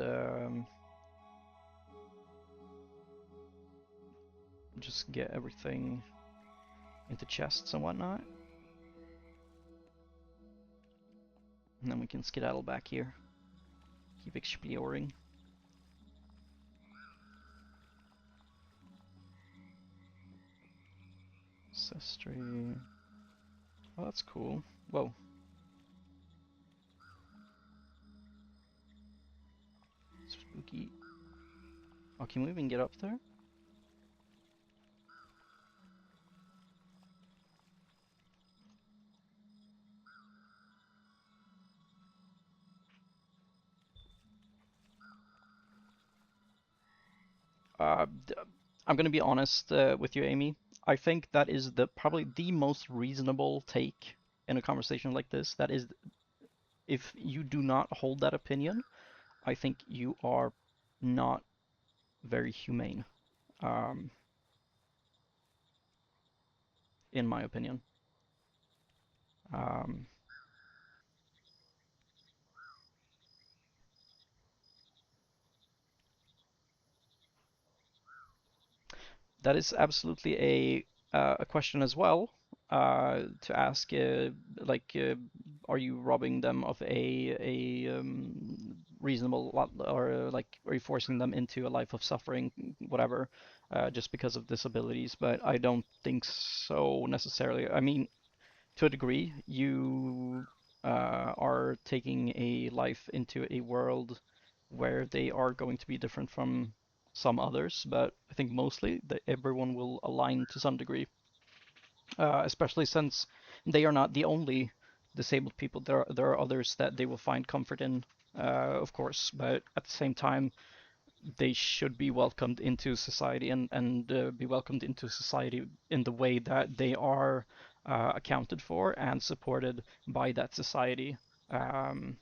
just get everything into chests and whatnot. And then we can skedaddle back here. Keep exploring. Ancestry. Oh, that's cool. Whoa. Spooky. Oh, can we even get up there? Uh, I'm gonna be honest with you, Amy. I think that is probably the most reasonable take in a conversation like this. That is, if you do not hold that opinion, I think you are not very humane, um, in my opinion. Um, that is absolutely a question as well to ask. Like, are you robbing them of a reasonable lot, or like, are you forcing them into a life of suffering, whatever, just because of disabilities? But I don't think so necessarily. I mean, to a degree, you are taking a life into a world where they are going to be different from some others, but I think mostly that everyone will align to some degree, especially since they are not the only disabled people. There are others that they will find comfort in, of course, but at the same time, they should be welcomed into society, and be welcomed into society in the way that they are accounted for and supported by that society. Um,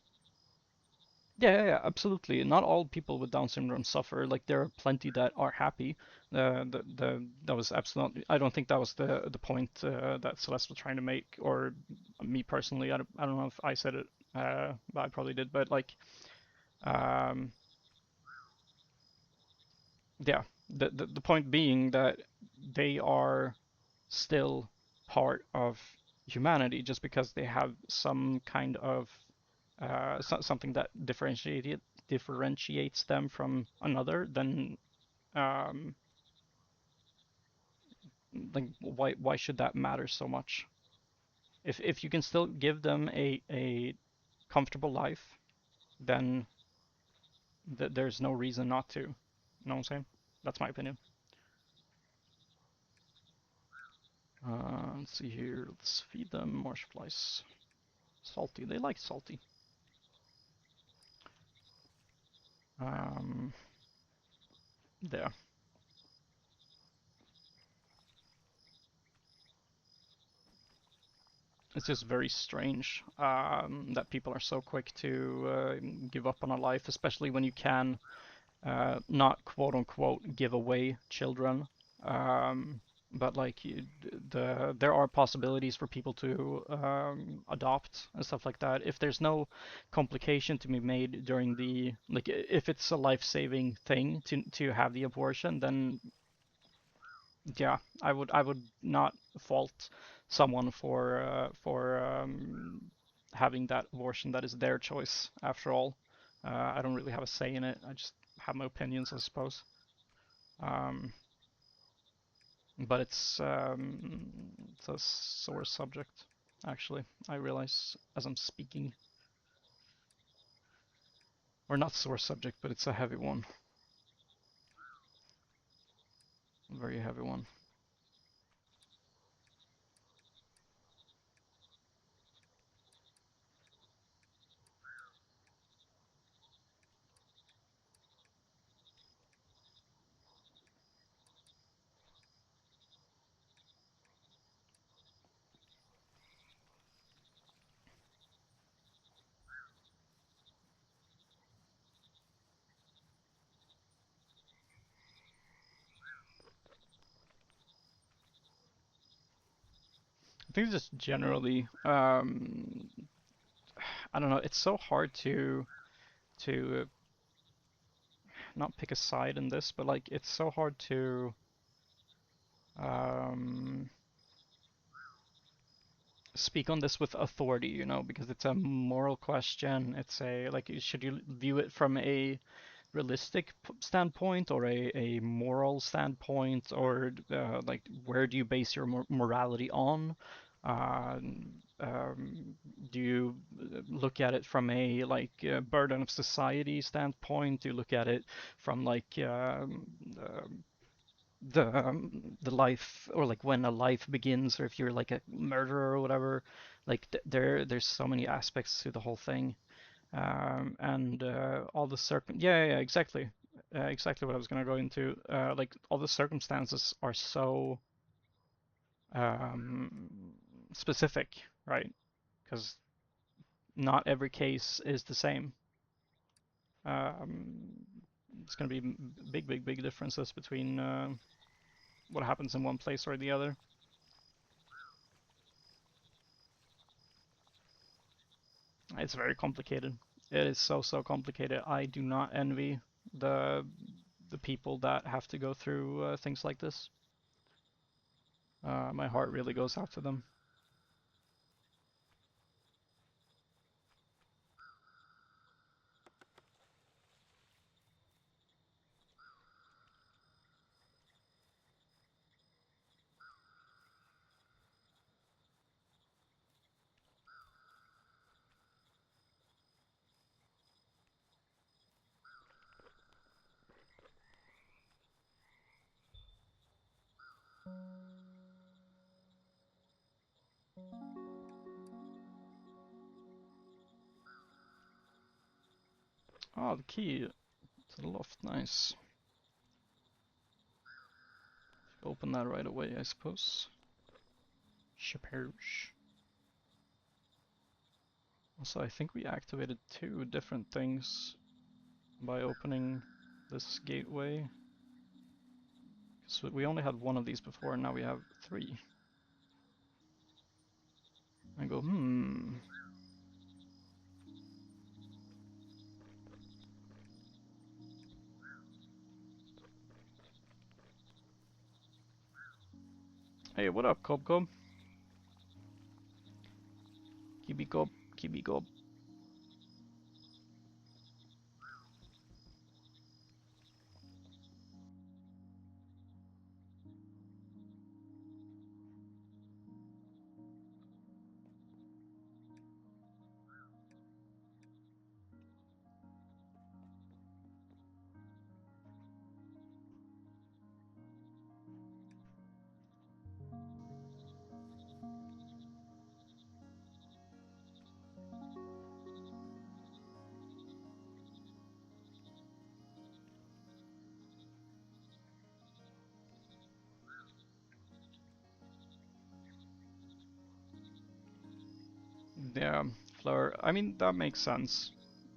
yeah, absolutely. Not all people with Down syndrome suffer. Like, there are plenty that are happy. That was absolutely. I don't think that was the point that Celeste was trying to make, or me personally. I don't know if I said it, but I probably did. But like, um, yeah, the point being that they are still part of humanity, just because they have some kind of something that differentiates them from another. Then um, like, why should that matter so much? If you can still give them a comfortable life, then there's no reason not to. You know what I'm saying? That's my opinion. Let's see here. Let's feed them marsh flies. Salty. They like salty. Um, there. It's just very strange that people are so quick to give up on a life, especially when you can not quote unquote give away children. Um, but like, there are possibilities for people to adopt and stuff like that. If there's no complication to be made during the, like, if it's a life-saving thing to have the abortion, then yeah, I would not fault someone for having that abortion. That is their choice, after all. I don't really have a say in it. I just have my opinions, I suppose. Um, but it's a sore subject, actually. I realize as I'm speaking, or not sore subject, but it's a heavy one. very heavy one. I think just generally, I don't know. It's so hard to not pick a side in this, but like it's so hard to um, speak on this with authority, you know, because it's a moral question. It's a like, should you view it from a realistic standpoint or a moral standpoint, or like where do you base your morality on? Uh, um, do you look at it from a like burden of society standpoint? Do you look at it from like the life, or like when a life begins, or if you're like a murderer or whatever? Like there's so many aspects to the whole thing, and all the yeah, exactly, exactly what I was gonna go into. Like all the circumstances are so um, specific, right? Because not every case is the same. Um, it's gonna be big differences between what happens in one place or the other. It's very complicated. It is so complicated. I do not envy the the people that have to go through things like this. My heart really goes out to them. Oh, the key to the loft, nice. Open that right away, I suppose. Shaperge. Also, I think we activated two different things by opening this gateway. So we only had one of these before, and now we have three. I go, hmm. Hey, what up, Cob Cob? Kibi Cob, Kibi Cob. Yeah, Fleur. I mean, that makes sense.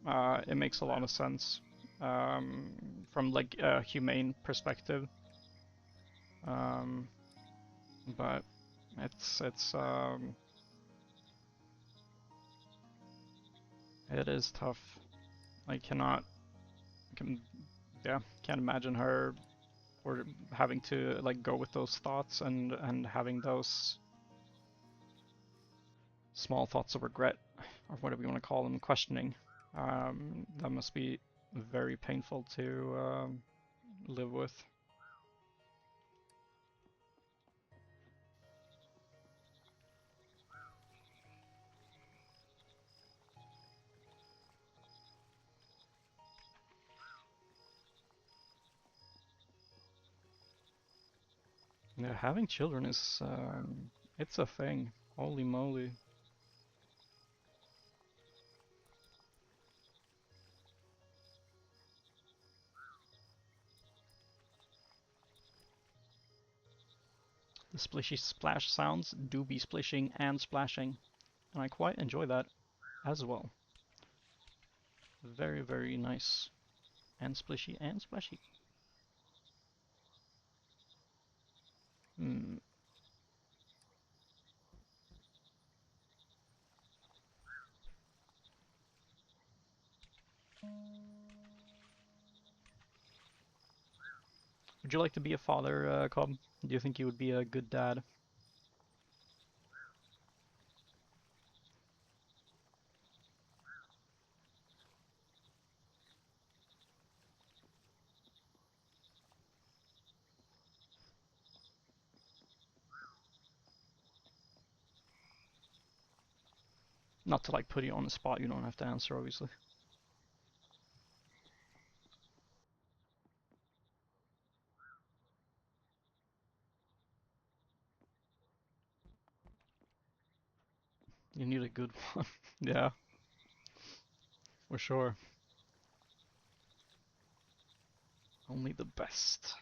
It makes a lot of sense um, from like a humane perspective. Um, but it's it is tough. I cannot can yeah can't imagine her or having to like go with those thoughts and having those small thoughts of regret, or whatever you want to call them, questioning. That must be very painful to live with. Yeah, having children is it's a thing. Holy moly. The splishy splash sounds do be splishing and splashing, and I quite enjoy that as well. Very, very nice. And splishy and splashy. Hmm. Would you like to be a father, Cobb? Do you think you would be a good dad? Not to like put you on the spot, you don't have to answer, obviously. You need a good one. Yeah, for sure. Only the best.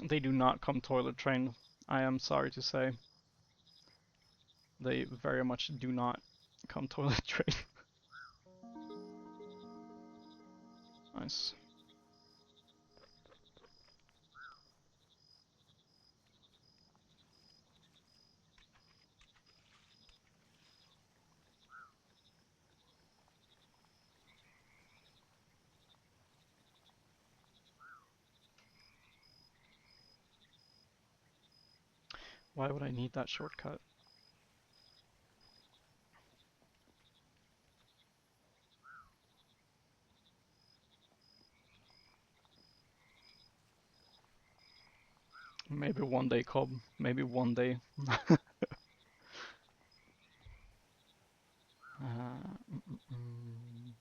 They do not come toilet trained. I am sorry to say. They very much do not come toilet trained. Nice. Why would I need that shortcut? Maybe one day, Cobb. Maybe one day. Mm, mm, mm.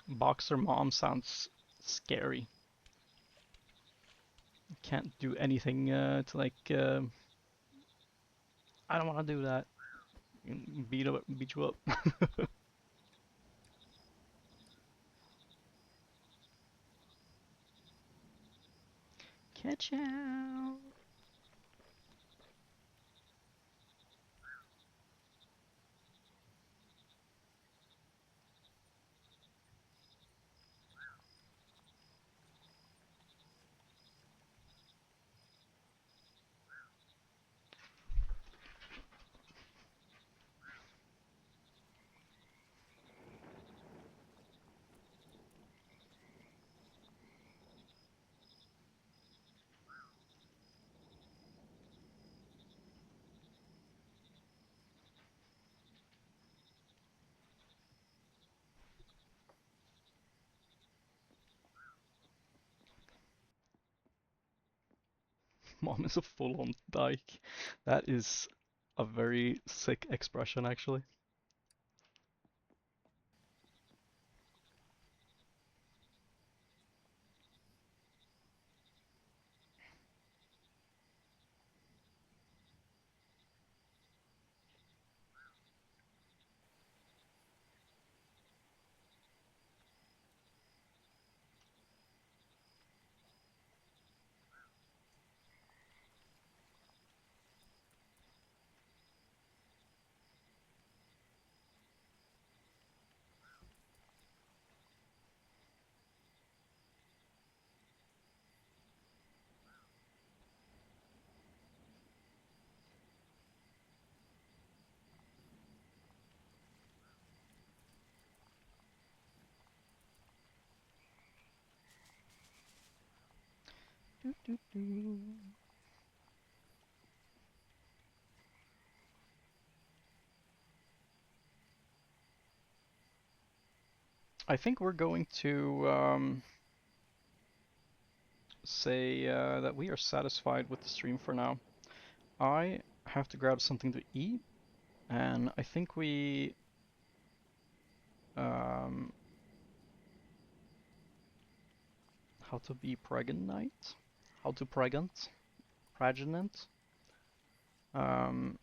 Boxer mom sounds scary. Can't do anything to like. I don't want to do that. Beat you up. Catch out. Mom is a full-on dyke. That is a very sick expression, actually. Do, do, do. I think we're going to say that we are satisfied with the stream for now. I have to grab something to eat, and I think we um, how to be pregnant, how to pregnant. Um,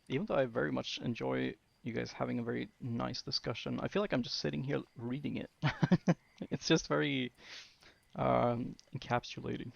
Even though I very much enjoy you guys having a very nice discussion, I feel like I'm just sitting here reading it. It's just very encapsulating.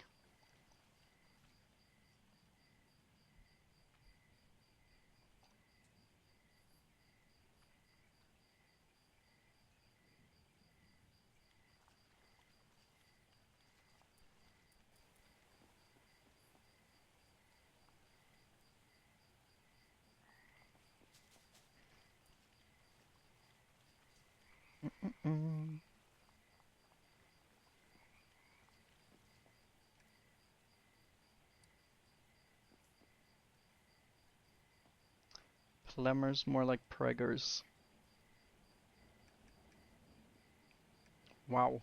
Mm. Plemmers more like preggers. Wow.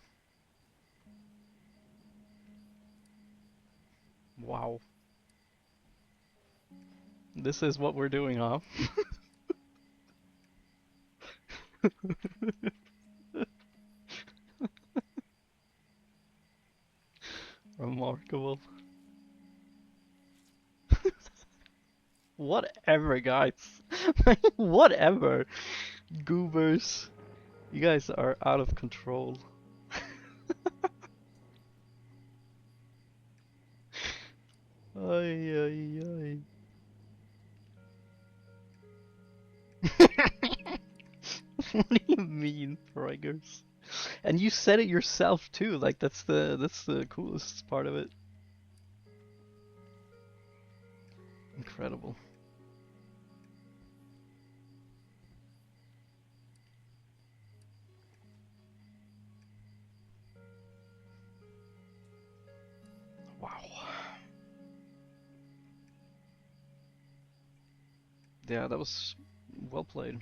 Wow. This is what we're doing, huh? Remarkable. Whatever, guys. Whatever. Goobers. You guys are out of control. Ay, ay, ay. What do you mean, Frigers? And you said it yourself too. Like that's the coolest part of it. Incredible. Wow. Yeah, that was well played.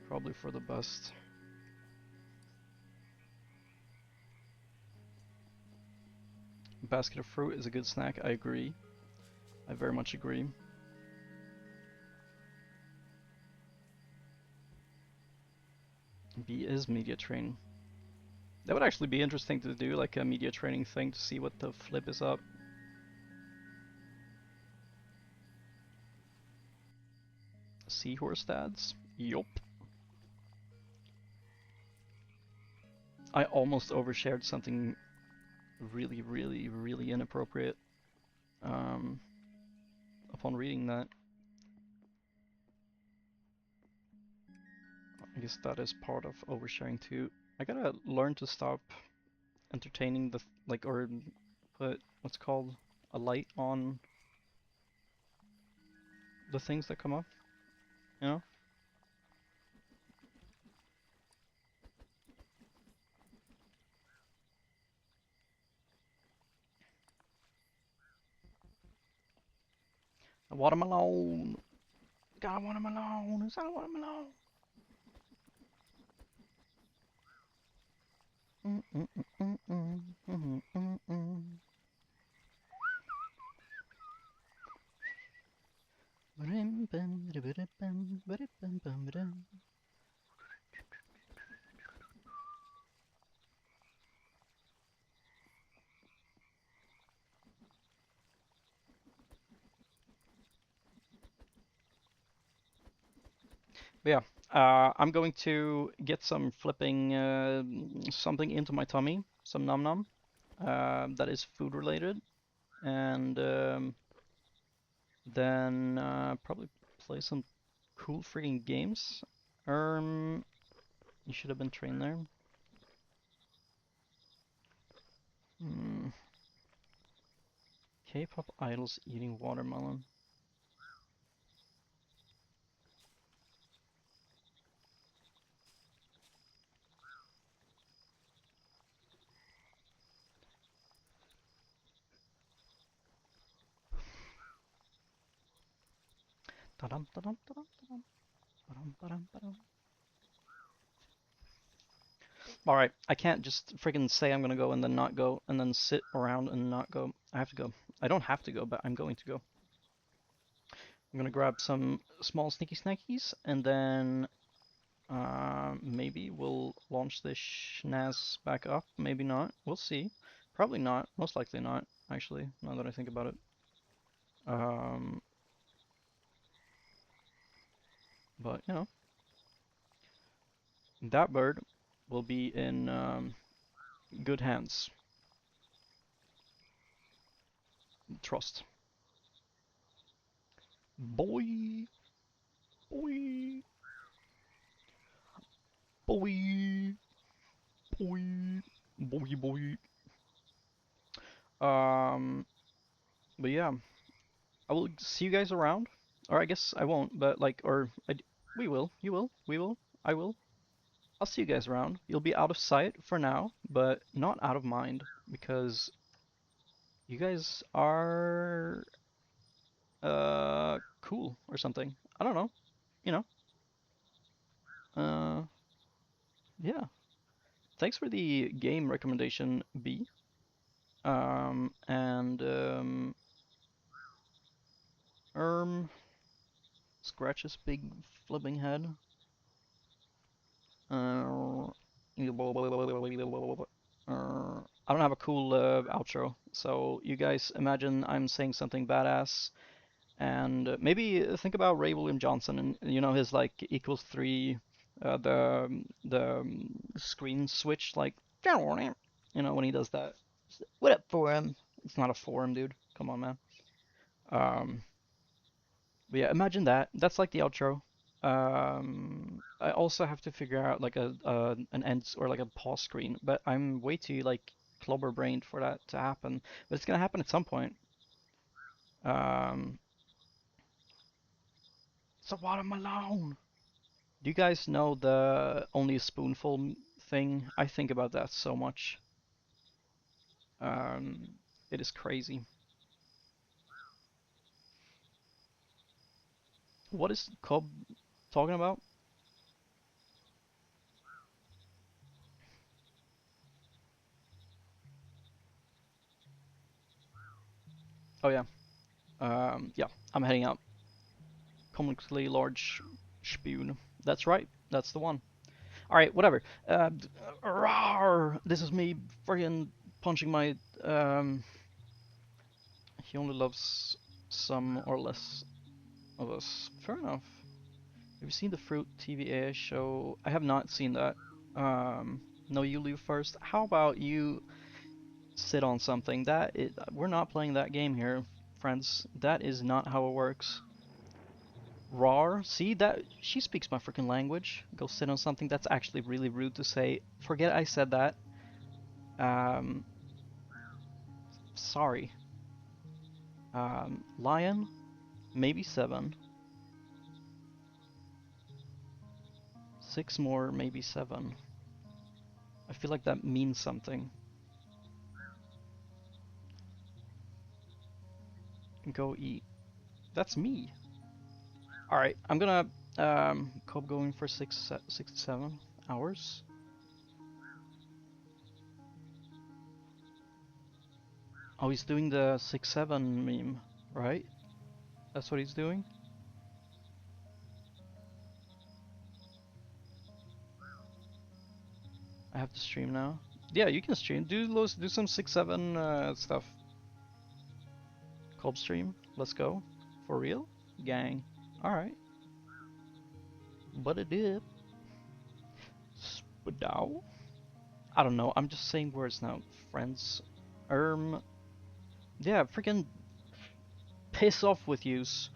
Probably for the best. Basket of fruit is a good snack. I agree. I very much agree. B is media training. That would actually be interesting to do, like a media training thing to see what the flip is up. Seahorse dads? Yup. I almost overshared something really, really, really inappropriate um, upon reading that. I guess that is part of oversharing too. I gotta learn to stop entertaining the like or put what's called a light on the things that come up. You know? A watermelon. Got a watermelon. Is that a watermelon? Mm -mm -mm -mm -mm -mm -mm -mm. But yeah, I'm going to get some flipping something into my tummy, some num num, that is food related, and then probably play some cool freaking games. You should have been trained there. Hmm. K-pop idols eating watermelon. Ta-dum, ta-dum, ta-dum, ta-dum. All right, I can't just freaking say I'm gonna go and then not go and then sit around and not go. I have to go. I don't have to go, but I'm going to go. I'm gonna grab some small sneaky snackies and then maybe we'll launch this schnaz back up. Maybe not. We'll see. Probably not. Most likely not, actually, now that I think about it. Um, but, you know, that bird will be in good hands. Trust. Boy, boy, boy, boy, boy, boy. Um, but yeah, I will see you guys around. Or I guess I won't, but like, we will, you will, we will, I will. I'll see you guys around. You'll be out of sight for now, but not out of mind because you guys are cool or something. I don't know. You know. Uh yeah. Thanks for the game recommendation, B. And ermm scratch his big flipping head. I don't have a cool outro, so you guys imagine I'm saying something badass, and maybe think about Ray William Johnson and you know his like equals three, the screen switch like you know when he does that. What up for him? It's not a forum, dude. Come on, man. Um, but yeah, imagine that. That's like the outro. I also have to figure out like an end or like a pause screen, but I'm way too like clobber brained for that to happen. But it's gonna happen at some point. Um, it's a watermelon. Do you guys know the only a spoonful thing? I think about that so much. Um, it is crazy. What is Cobb talking about? Oh yeah. Yeah, I'm heading out. Comically large spoon. That's right. That's the one. All right, whatever. Rawr! This is me friggin' punching my. Um, he only loves some or less of us. Fair enough. Have you seen the Fruit TVA show? I have not seen that. No, you leave first. How about you sit on something? We're not playing that game here, friends. That is not how it works. Rar, see that she speaks my freaking language. Go sit on something. That's actually really rude to say. Forget I said that. Um, sorry. Lion, maybe seven. Six more, maybe seven. I feel like that means something. Go eat. That's me. All right, I'm gonna Cope going for 6 to 7 hours. Oh, he's doing the 6-7 meme, right? That's what he's doing. I have to stream now. Yeah, you can stream. Do some 6-7 stuff. Cope stream. Let's go. For real, gang. All right. But it did. Spadow. I don't know. I'm just saying words now, friends. Erm. Yeah, freaking piss off with yous,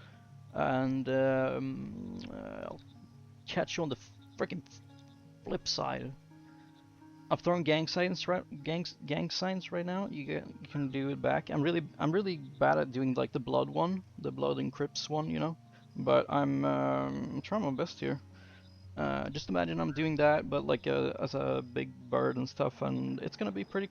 and I'll catch you on the freaking flip side. I'm throwing gang signs right now. You can do it back. I'm really bad at doing like the blood one, the blood and crips one, you know. But I'm trying my best here. Just imagine I'm doing that, but like as a big bird and stuff, and it's gonna be pretty